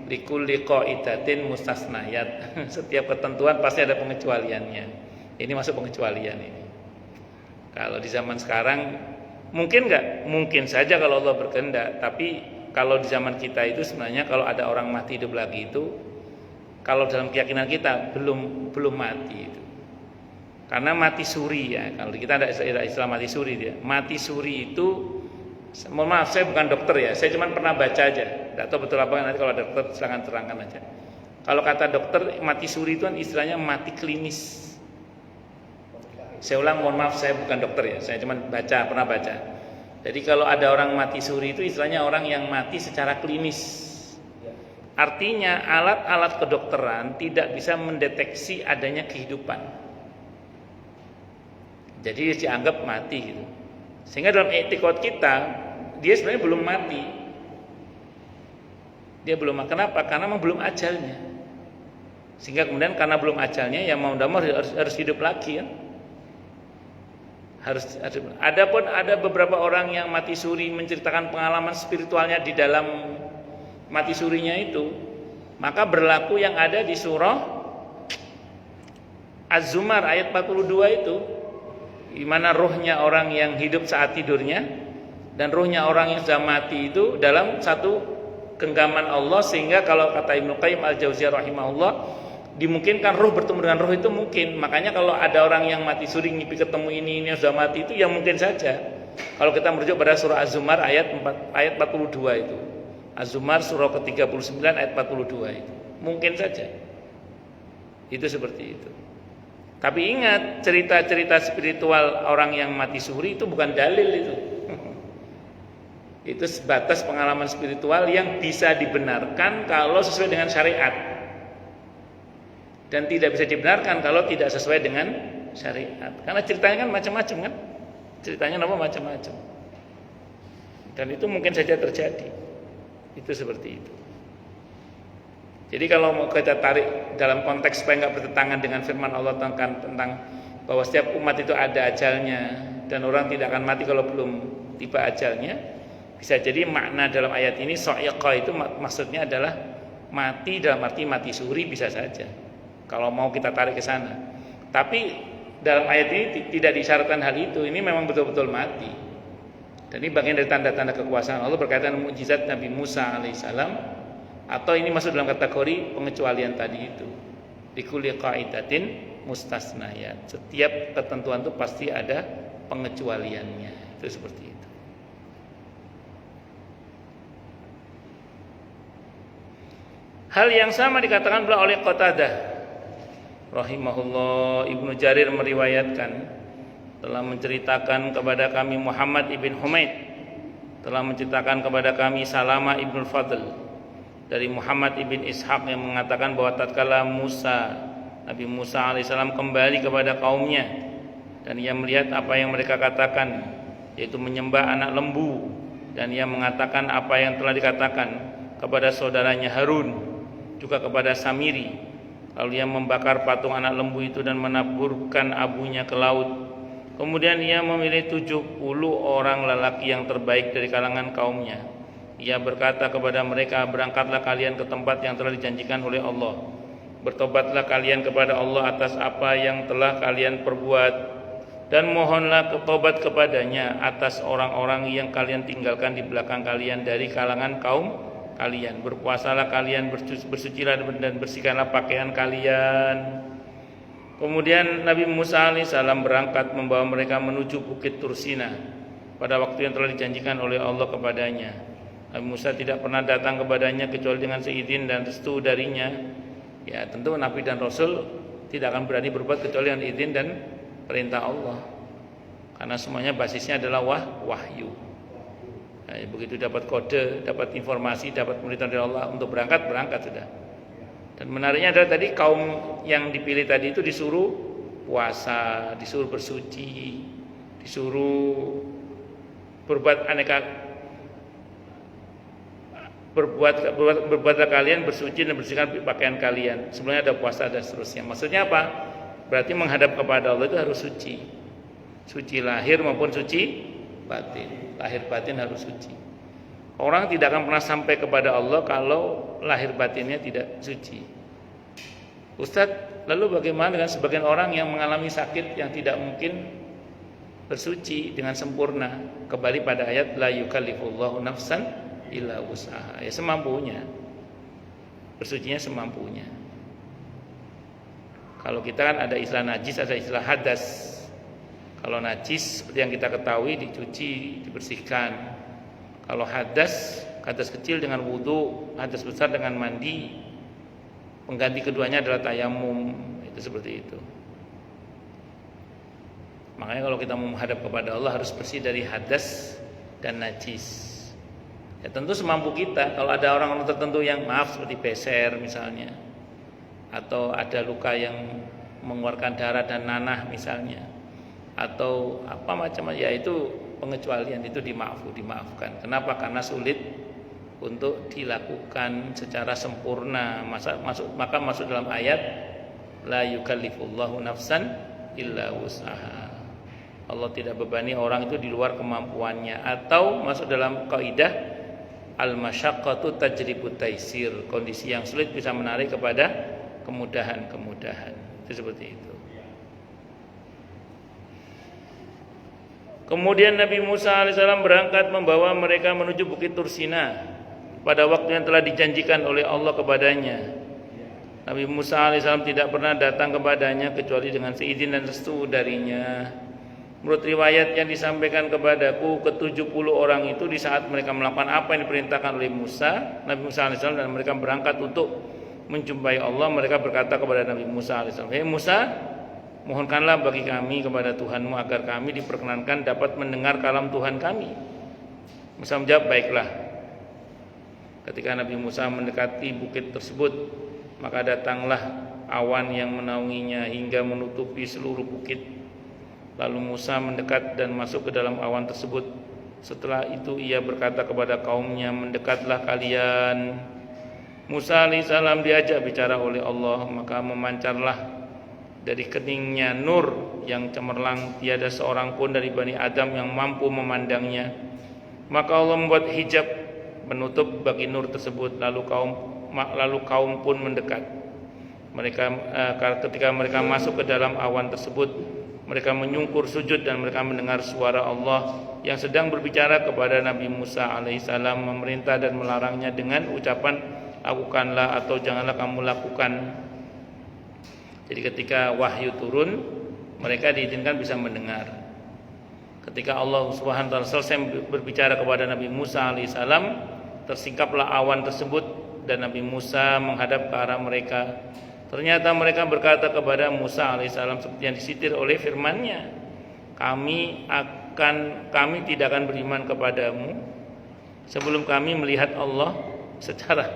Likulli qaidatin mustasnayat. Setiap ketentuan pasti ada pengecualiannya. Ini masuk pengecualian ini. Kalau di zaman sekarang mungkin enggak? Mungkin saja kalau Allah berkehendak. Tapi kalau di zaman kita itu sebenarnya kalau ada orang mati hidup lagi itu, kalau dalam keyakinan kita belum mati itu. Karena mati suri ya. Kalau kita ada istilah mati suri dia. Mati suri itu, mohon maaf saya bukan dokter ya. Saya cuma pernah baca aja. Tidak tahu betul apa, nanti kalau ada dokter silakan terangkan aja. Kalau kata dokter mati suri itu kan istilahnya mati klinis. Saya ulang, mohon maaf saya bukan dokter ya. Saya cuma pernah baca. Jadi kalau ada orang mati suri itu istilahnya orang yang mati secara klinis. Artinya alat-alat kedokteran tidak bisa mendeteksi adanya kehidupan. Jadi dianggap mati gitu. Sehingga dalam etikot kita dia sebenarnya belum mati. Dia belum mati. Kenapa? Karena memang belum ajalnya. Sehingga kemudian karena belum ajalnya, ya mau tidak mau harus hidup lagi kan. Adapun ada beberapa orang yang mati suri menceritakan pengalaman spiritualnya di dalam mati surinya itu, maka berlaku yang ada di surah Az-Zumar ayat 42 itu, di mana ruhnya orang yang hidup saat tidurnya dan ruhnya orang yang sudah mati itu dalam satu genggaman Allah, sehingga kalau kata Ibnu Qayyim Al-Jauziyah rahimahullah, dimungkinkan ruh bertemu dengan ruh itu mungkin. Makanya kalau ada orang yang mati suri mimpi ketemu ini yang sudah mati itu, ya mungkin saja. Kalau kita merujuk pada surah Az-Zumar ayat 42 itu, Az-Zumar surah ke-39 ayat 42 itu, mungkin saja itu seperti itu. Tapi ingat, cerita-cerita spiritual orang yang mati suri itu bukan dalil itu. Itu sebatas pengalaman spiritual yang bisa dibenarkan kalau sesuai dengan syariat, dan tidak bisa dibenarkan kalau tidak sesuai dengan syariat. Karena ceritanya kan macam-macam kan, ceritanya macam-macam, dan itu mungkin saja terjadi. Itu seperti itu. Jadi kalau mau kita tarik dalam konteks supaya nggak bertentangan dengan firman Allah tentang bahwa setiap umat itu ada ajalnya dan orang tidak akan mati kalau belum tiba ajalnya, bisa jadi makna dalam ayat ini so'iqah itu maksudnya adalah mati dalam arti mati suri, bisa saja kalau mau kita tarik ke sana. Tapi dalam ayat ini tidak disyaratkan hal itu. Ini memang betul-betul mati. Dan ini bagian dari tanda-tanda kekuasaan Allah berkaitan dengan mukjizat Nabi Musa alaihissalam, atau ini masuk dalam kategori pengecualian tadi itu. Likulli qaidatin mustasnayat. Setiap ketentuan itu pasti ada pengecualiannya. Itu seperti itu. Hal yang sama dikatakan pula oleh Qatadah rahimahullah. Ibnu Jarir meriwayatkan, telah menceritakan kepada kami Muhammad ibn Humaid, telah menceritakan kepada kami Salama ibn Fadl dari Muhammad ibn Ishaq yang mengatakan bahwa tatkala Nabi Musa alaihissalam kembali kepada kaumnya dan ia melihat apa yang mereka katakan, yaitu menyembah anak lembu, dan ia mengatakan apa yang telah dikatakan kepada saudaranya Harun, juga kepada Samiri. Lalu ia membakar patung anak lembu itu dan menaburkan abunya ke laut. Kemudian ia memilih 70 orang lelaki yang terbaik dari kalangan kaumnya. Ia berkata kepada mereka, berangkatlah kalian ke tempat yang telah dijanjikan oleh Allah. Bertobatlah kalian kepada Allah atas apa yang telah kalian perbuat, dan mohonlah tobat kepadanya atas orang-orang yang kalian tinggalkan di belakang kalian dari kalangan kaum kalian. Berpuasalah kalian, bersucilah dan bersihkanlah pakaian kalian. Kemudian Nabi Musa alaihissalam berangkat membawa mereka menuju Bukit Tursina pada waktu yang telah dijanjikan oleh Allah kepadanya. Nabi Musa tidak pernah datang kepadanya kecuali dengan seizin dan restu darinya. Ya tentu Nabi dan Rasul tidak akan berani berbuat kecuali dengan izin dan perintah Allah, karena semuanya basisnya adalah wahyu. Nah, begitu dapat kode, dapat informasi, dapat pemberitahuan dari Allah untuk berangkat sudah. Dan menariknya adalah tadi kaum yang dipilih tadi itu disuruh puasa, disuruh bersuci, disuruh berbuatlah kalian bersuci dan bersihkan pakaian kalian. Sebelumnya ada puasa dan seterusnya. Maksudnya apa? Berarti menghadap kepada Allah itu harus suci. Suci lahir maupun suci batin. Lahir batin harus suci. Orang tidak akan pernah sampai kepada Allah kalau lahir batinnya tidak suci. Ustadz, lalu bagaimana dengan sebagian orang yang mengalami sakit yang tidak mungkin bersuci dengan sempurna? Kembali pada ayat la yukallifullahu nafsan illa wus'aha. Ya semampunya. Bersucinya semampunya. Kalau kita kan ada istilah najis, ada istilah hadas. Kalau najis seperti yang kita ketahui dicuci, dibersihkan. Kalau hadas kecil dengan wudu, hadas besar dengan mandi. Pengganti keduanya adalah tayamum. Itu seperti itu. Makanya kalau kita mau menghadap kepada Allah harus bersih dari hadas dan najis. Ya tentu semampu kita. Kalau ada orang tertentu yang maaf seperti peser misalnya, atau ada luka yang mengeluarkan darah dan nanah misalnya, atau apa macam, ya itu pengecualian, itu dimaafkan. Kenapa? Karena sulit untuk dilakukan secara sempurna. Maka masuk dalam ayat la yukallifullahu nafsan illa wus'aha. Allah tidak bebani orang itu di luar kemampuannya, atau masuk dalam kaidah al-masyaqqatu tajribut taisir. Kondisi yang sulit bisa menarik kepada kemudahan-kemudahan. Itu seperti itu. Kemudian Nabi Musa alaihissalam berangkat membawa mereka menuju Bukit Tursina pada waktu yang telah dijanjikan oleh Allah kepadanya. Nabi Musa alaihissalam tidak pernah datang kepadanya kecuali dengan seizin dan restu darinya. Menurut riwayat yang disampaikan kepadaku, ke-70 orang itu di saat mereka melakukan apa yang diperintahkan oleh Nabi Musa alaihissalam, dan mereka berangkat untuk menjumpai Allah, mereka berkata kepada Nabi Musa alaihissalam, "Hei Musa, mohonkanlah bagi kami kepada Tuhanmu agar kami diperkenankan dapat mendengar kalam Tuhan kami." Musa menjawab, "Baiklah." Ketika Nabi Musa mendekati bukit tersebut, maka datanglah awan yang menaunginya hingga menutupi seluruh bukit. Lalu Musa mendekat dan masuk ke dalam awan tersebut. Setelah itu ia berkata kepada kaumnya, "Mendekatlah kalian." Musa alaihissalam diajak bicara oleh Allah, maka memancarlah dari keningnya nur yang cemerlang, tiada seorang pun dari Bani Adam yang mampu memandangnya. Maka Allah membuat hijab menutup bagi nur tersebut, lalu kaum pun mendekat. Ketika mereka masuk ke dalam awan tersebut, mereka menyungkur sujud dan mereka mendengar suara Allah yang sedang berbicara kepada Nabi Musa alaihissalam, memerintah dan melarangnya dengan ucapan, "Lakukanlah" atau "Janganlah kamu lakukan." Jadi ketika wahyu turun, mereka diizinkan bisa mendengar. Ketika Allah Subhanahu wa taala selesai berbicara kepada Nabi Musa alaihissalam, tersingkaplah awan tersebut dan Nabi Musa menghadap ke arah mereka. Ternyata mereka berkata kepada Musa alaihissalam seperti yang disitir oleh firman-Nya, kami tidak akan beriman kepadamu sebelum kami melihat Allah secara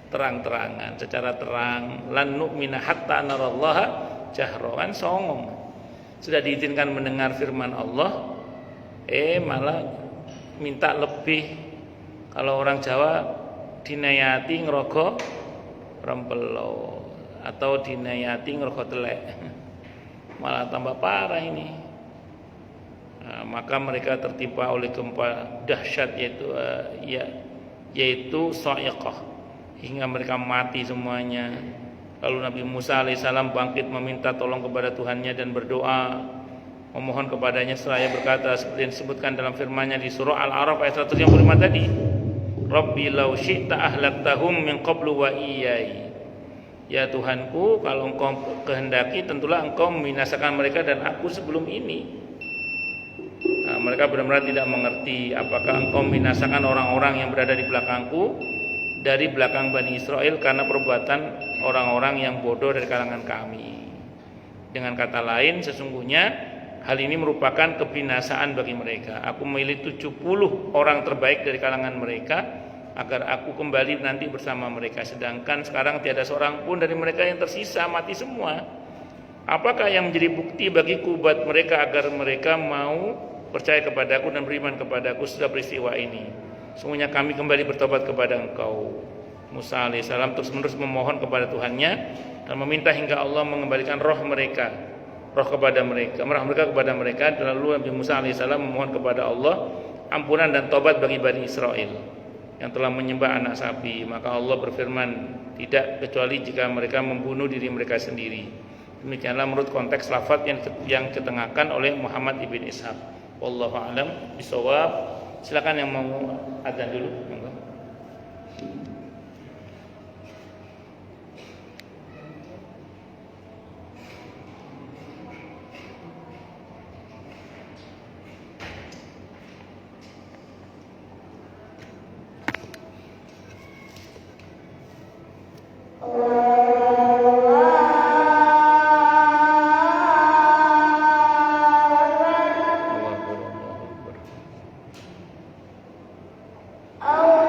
terang-terangan, secara terang. Lan nu'mina hatta narallaha jahran, songong. Sudah diizinkan mendengar firman Allah, malah minta lebih. Kalau orang Jawa dinayati ngerogo rempelo atau dinayati ngerogo telek, malah tambah parah ini. Maka mereka tertimpa oleh gempa dahsyat yaitu sa'iqah, hingga mereka mati semuanya. Lalu Nabi Musa alaihissalam bangkit meminta tolong kepada Tuhannya dan berdoa memohon kepadanya seraya berkata seperti yang disebutkan dalam firman-Nya di surah Al-A'raf ayat 155 tadi, Rabbi law syi'ta ahlaktahum min qablu wa iyyai. Ya Tuhanku, kalau Engkau kehendaki tentulah Engkau membinasakan mereka dan aku sebelum ini. Mereka benar-benar tidak mengerti apakah Engkau membinasakan orang-orang yang berada di belakangku dari belakang Bani Israel karena perbuatan orang-orang yang bodoh dari kalangan kami. Dengan kata lain, sesungguhnya hal ini merupakan kebinasaan bagi mereka. Aku memilih 70 orang terbaik dari kalangan mereka agar aku kembali nanti bersama mereka. Sedangkan sekarang tiada seorang pun dari mereka yang tersisa, mati semua. Apakah yang menjadi bukti bagiku buat mereka agar mereka mau percaya kepadaku dan beriman kepadaku setelah peristiwa ini? Sungguhnya kami kembali bertobat kepada Engkau. Musa alaihissalam terus-menerus memohon kepada Tuhannya dan meminta hingga Allah mengembalikan roh mereka kepada mereka. Lalu Nabi Musa alaihissalam memohon kepada Allah ampunan dan tobat bagi Bani Israel yang telah menyembah anak sapi. Maka Allah berfirman, tidak kecuali jika mereka membunuh diri mereka sendiri. Demikianlah menurut konteks lafaz yang ketengahkan oleh Muhammad ibn Ishaq. Wallahu a'lam bishawab. Silakan yang mau adzan dulu. Oh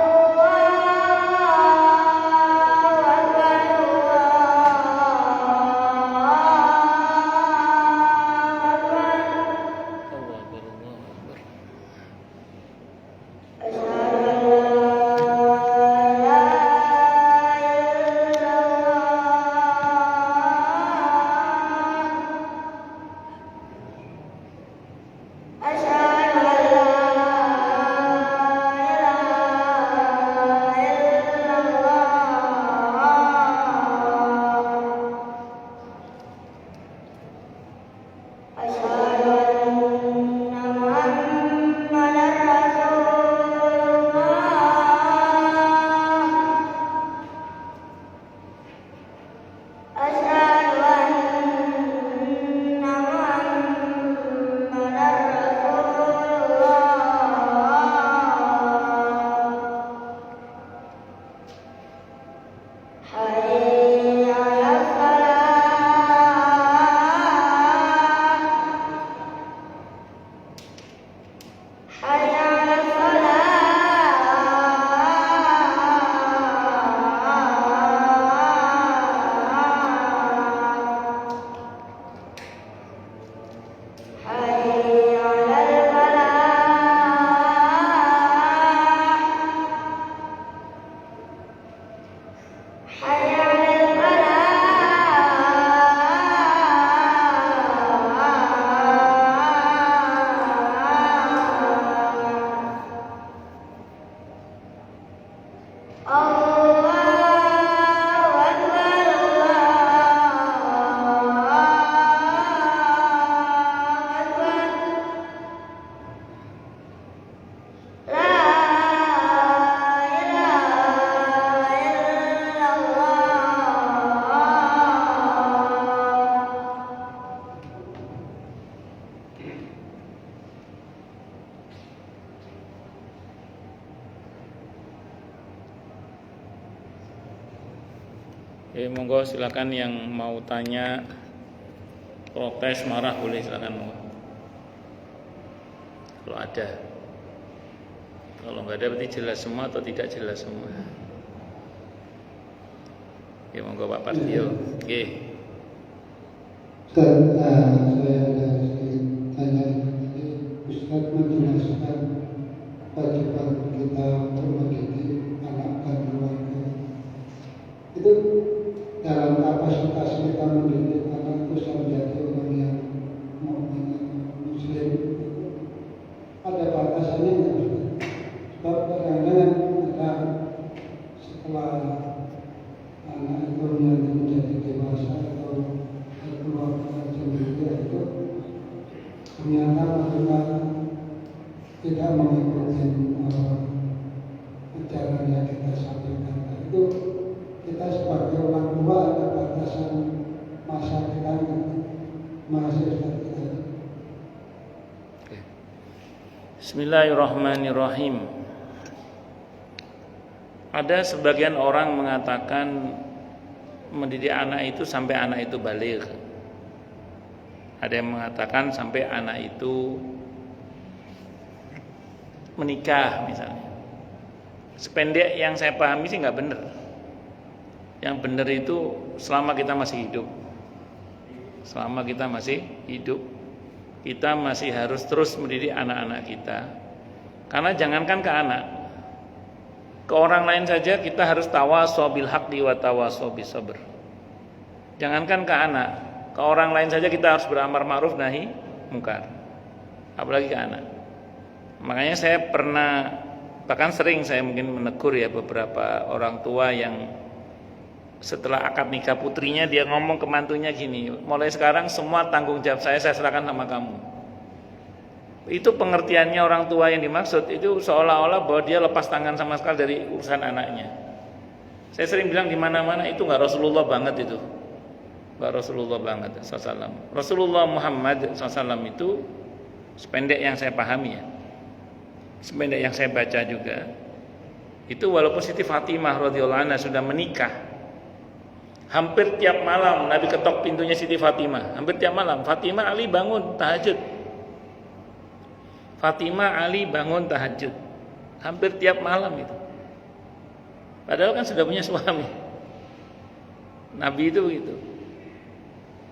Monggo silakan yang mau tanya, protes, marah boleh, silakan monggo. Kalau ada. Kalau nggak ada berarti jelas semua atau tidak jelas semua. Ya monggo Pak Partio. Oke. Ustaz, saya ada tanya. Ustaz menjelaskan kewajiban kita untuk mendidik anak dan keluarga. Itu dalam kapasitas kita mendidik anak itu menjadi orang yang mukmin muslim. Ada batasannya nggak Ustaz? Sebab kadang-kadang ada setelah anak itu menjadi dewasa atau berkeluarga sendiri itu ternyata mereka tidak mengikuti ajaran yang kita sampaikan. Itu kita sebagai orang tua ada batasan masa kita masih kita. Bismillahirrahmanirrahim. Ada sebagian orang mengatakan mendidik anak itu sampai anak itu baligh. Ada yang mengatakan sampai anak itu menikah misalnya. Sependek yang saya pahami sih nggak benar. Yang benar itu selama kita masih hidup. Selama kita masih hidup, kita masih harus terus mendidik anak-anak kita. Karena jangankan ke anak, ke orang lain saja kita harus tawasau bil haqqi wa tawasau bis sabr. Jangankan ke anak, ke orang lain saja kita harus beramar ma'ruf nahi mungkar. Apalagi ke anak. Makanya saya pernah, bahkan sering saya mungkin menegur ya beberapa orang tua yang setelah akad nikah putrinya dia ngomong ke mantunya gini, mulai sekarang semua tanggung jawab saya serahkan sama kamu. Itu pengertiannya orang tua yang dimaksud itu seolah-olah bahwa dia lepas tangan sama sekali dari urusan anaknya. Saya sering bilang di mana-mana itu nggak Rasulullah banget itu, nggak Rasulullah banget SAW. Rasulullah Muhammad SAW itu sependek yang saya pahami ya, sependek yang saya baca juga, itu walaupun Siti Fatimah radhiyallahu anha sudah menikah, hampir tiap malam Nabi ketok pintunya Siti Fatimah. Hampir tiap malam Fatimah, Ali bangun tahajud. Fatimah, Ali bangun tahajud. Hampir tiap malam itu. Padahal kan sudah punya suami. Nabi itu begitu.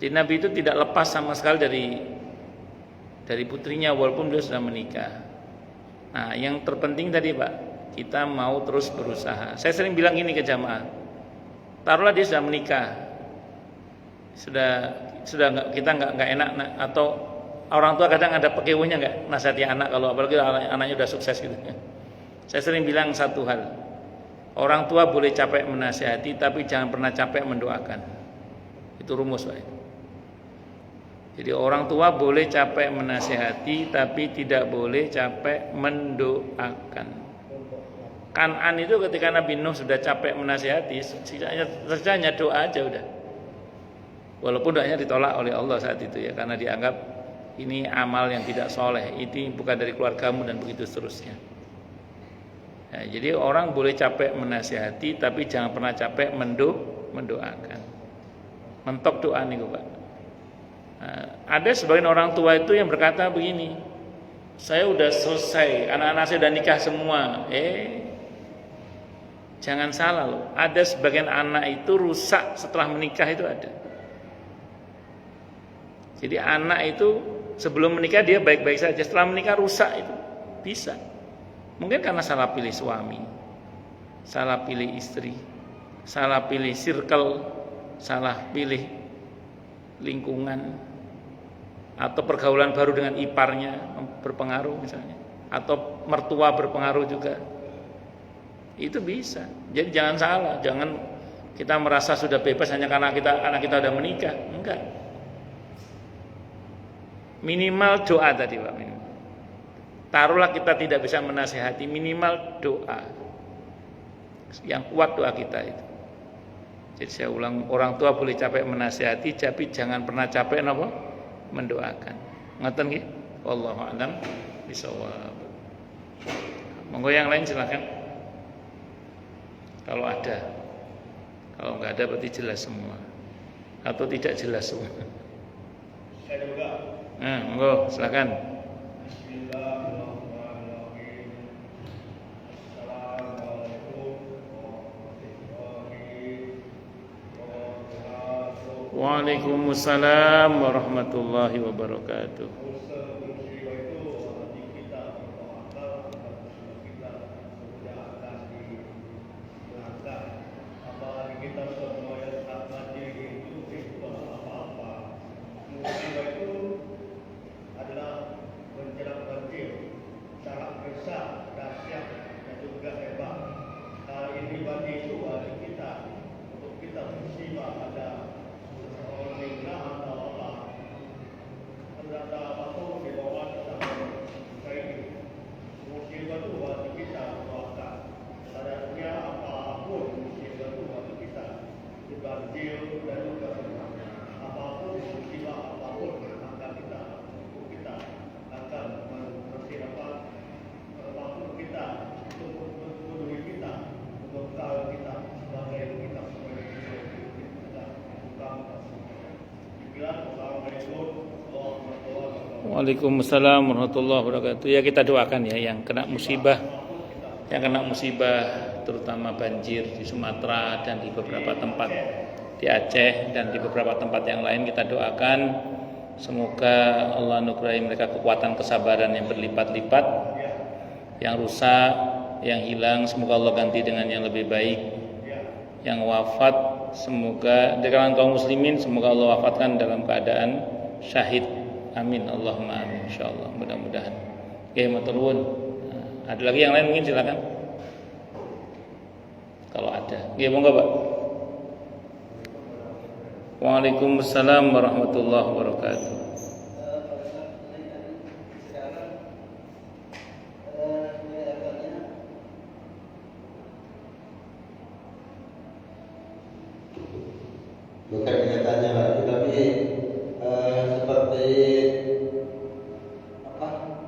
Jadi Nabi itu tidak lepas sama sekali dari putrinya walaupun dia sudah menikah. Nah, yang terpenting tadi Pak, kita mau terus berusaha. Saya sering bilang gini ke jamaah. Taruhlah dia sudah menikah, sudah kita nggak enak atau orang tua kadang ada pekewuhnya nggak nasihati anak kalau apalagi anaknya udah sukses gitu. Saya sering bilang satu hal, orang tua boleh capek menasihati tapi jangan pernah capek mendoakan. Itu rumus Pak. Jadi orang tua boleh capek menasihati tapi tidak boleh capek mendoakan. Kan'an itu ketika Nabi Nuh sudah capek menasihati, sisanya doa aja udah. Walaupun doanya ditolak oleh Allah saat itu ya, karena dianggap ini amal yang tidak soleh, ini bukan dari keluargamu dan begitu seterusnya. Ya, jadi orang boleh capek menasihati, tapi jangan pernah capek mendoakan. Mentok doa nih Pak. Nah, ada sebagian orang tua itu yang berkata begini, saya udah selesai, anak-anak saya udah nikah semua. Jangan salah loh, ada sebagian anak itu rusak setelah menikah itu ada. Jadi anak itu sebelum menikah dia baik-baik saja, setelah menikah rusak itu bisa. Mungkin karena salah pilih suami, salah pilih istri, salah pilih circle, salah pilih lingkungan, atau pergaulan baru dengan iparnya berpengaruh misalnya, atau mertua berpengaruh juga. Itu bisa. Jadi jangan salah, jangan kita merasa sudah bebas hanya karena anak kita sudah menikah. Enggak. Minimal doa tadi Pak. Taruhlah kita tidak bisa menasihati, minimal doa. Yang kuat doa kita itu. Jadi saya ulang, orang tua boleh capek menasihati, tapi jangan pernah capek mendoakan. Ngoten nggih? Wallahu a'lam bishawab. Monggo yang lain silakan. Kalau ada. Kalau nggak ada berarti jelas semua. Atau tidak jelas semua. Saya juga. Monggo, silakan. Bismillahirrahmanirrahim. Assalamualaikum warahmatullahi wabarakatuh. Waalaikumsalam warahmatullahi wabarakatuh. Musibah itu hati kita bertawakal dan kita sudah akan dihilangkan. Apalagi kita semua yang tak ngaji itu apa-apa. Musibah itu adalah menjelang banjir, sangat besar, dahsyat dan juga hebat. Kali ini banjir itu bagi kita, untuk kita musibah ada seorang atau Allah. Ternyata apapun di bawah kita ini musibah itu bagi kita berdoa. Sadarnya apapun musibah itu bagi kita, banjir dan juga apapun musibah apapun akan kita akan mempersiapkan apapun kita untuk memenuhi kita, bekal kita sebagai kita sebagai kita bukan. Assalamualaikum warahmatullahi wabarakatuh. Waalaikumsalam warahmatullahi wabarakatuh. Ya, kita doakan ya yang kena musibah, terutama banjir di Sumatera dan di beberapa tempat di Aceh dan di beberapa tempat yang lain. Kita doakan semoga Allah anugerahi mereka kekuatan kesabaran yang berlipat-lipat. Yang rusak, yang hilang semoga Allah ganti dengan yang lebih baik. Yang wafat semoga di kalangan kaum muslimin semoga Allah wafatkan dalam keadaan syahid. Amin Allahumma amin insyaallah, mudah-mudahan. Oke, matur nuwun. Ada lagi yang lain mungkin silakan. Kalau ada. Nggih, monggo, Pak. Waalaikumsalam warahmatullahi wabarakatuh. Bukan kelihatannya lagi, tapi seperti apa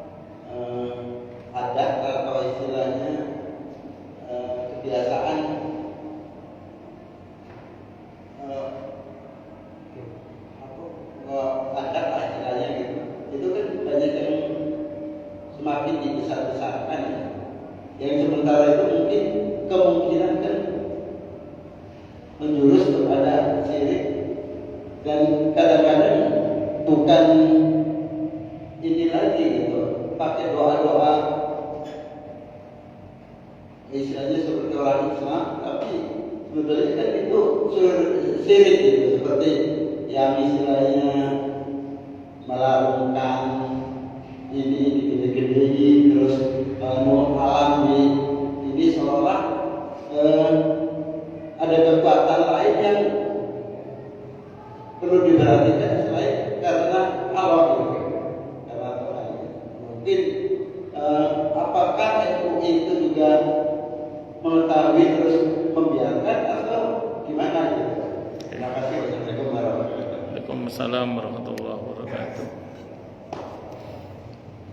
adat atau istilahnya kebiasaan adat lah istilahnya gitu. Itu kan banyak yang semakin dibesar-besarkan ya. Yang sementara itu mungkin kemungkinan kan menjurus kepada syirik dan kadang-kadang bukan ini lagi gitu, pakai doa-doa istilahnya seperti orang Islam, tapi sebetulnya kan itu syirik gitu, seperti yang istilahnya melarungkan ini digede-gedein terus nur alam ini seolah ada kekuatan lain yang perlu diperhatikan selain karena Allah karena Tuhan. Mungkin apakah MUI itu juga mengetahui terus membiarkan atau gimana gitu? Terima kasih. Wassalamualaikum warahmatullahi wabarakatuh. Waalaikumsalam warahmatullahi wabarakatuh.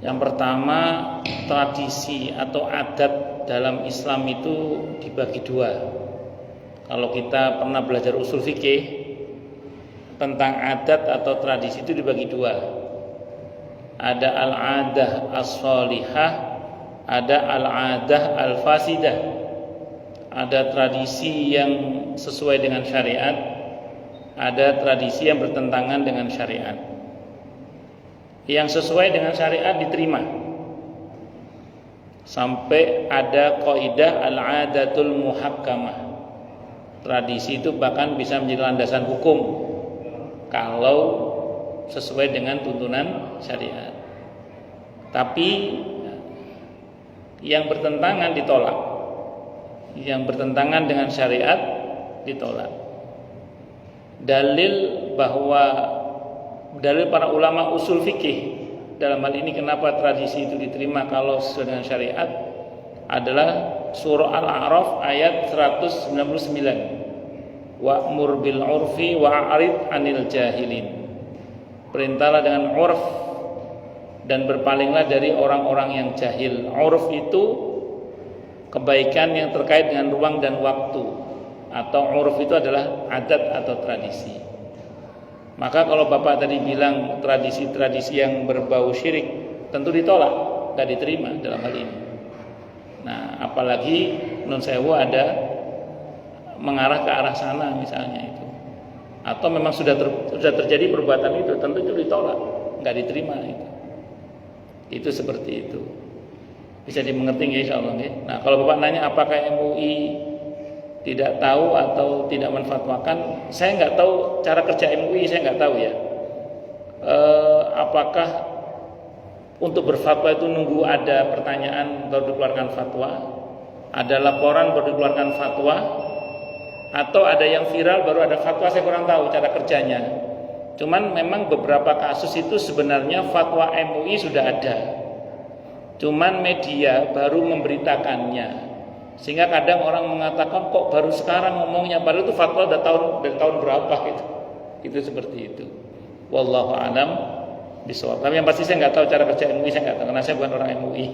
Yang pertama, tradisi atau adat dalam Islam itu dibagi dua. Kalau kita pernah belajar usul fikih tentang adat atau tradisi itu dibagi dua. Ada al-adah as-salihah, ada al-adah al-fasidah. Ada tradisi yang sesuai dengan syariat, ada tradisi yang bertentangan dengan syariat. Yang sesuai dengan syariat diterima. Sampai ada kaidah al-adatul muhakkamah. Tradisi itu bahkan bisa menjadi landasan hukum kalau sesuai dengan tuntunan syariat. Tapi yang bertentangan ditolak. Yang bertentangan dengan syariat ditolak. Dalil para ulama usul fikih dalam hal ini kenapa tradisi itu diterima kalau sesuai dengan syariat adalah surah Al-A'raf ayat 199. Wa'mur bil 'urfi wa'rid 'anil jahilin. Perintahlah dengan 'urf dan berpalinglah dari orang-orang yang jahil. 'Urf itu kebaikan yang terkait dengan ruang dan waktu. atau uruf itu adalah adat atau tradisi. Maka kalau Bapak tadi bilang tradisi-tradisi yang berbau syirik, tentu ditolak, tidak diterima dalam hal ini. Nah, apalagi nun sewu ada mengarah ke arah sana misalnya itu, atau memang sudah terjadi perbuatan itu, tentu itu ditolak, nggak diterima itu. Itu seperti itu. Bisa dimengerti nggih insyaallah nggih. Nah, kalau Bapak nanya apakah MUI tidak tahu atau tidak menfatwakan, saya nggak tahu cara kerja MUI, saya nggak tahu ya. Apakah untuk berfatwa itu nunggu ada pertanyaan baru dikeluarkan fatwa, ada laporan baru dikeluarkan fatwa, atau ada yang viral baru ada fatwa, saya kurang tahu cara kerjanya. Cuman memang beberapa kasus itu sebenarnya fatwa MUI sudah ada, cuman media baru memberitakannya. Sehingga kadang orang mengatakan kok baru sekarang ngomongnya, padahal itu fatwa dari tahun berapa gitu. Itu seperti itu. Wallahu a'lam bishawab. Tapi yang pasti saya nggak tahu cara kerja MUI, saya nggak tahu karena saya bukan orang MUI.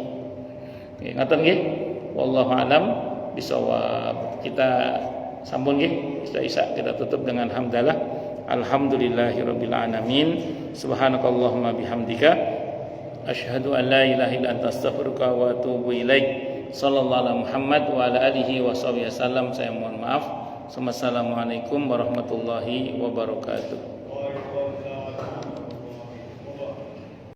Ngaten nggih. Wallahu a'lam bishawab. Kita sambung nggih. Isa kita tutup dengan hamdalah. Alhamdulillahirabbil alamin. Subhanakallahumma bihamdika asyhadu an la ilaha illa anta astaghfiruka wa atubu ilaik. Sallallahu alaihi Muhammad wa ala alihi wasallam. Saya mohon maaf. Assalamualaikum warahmatullahi wabarakatuh.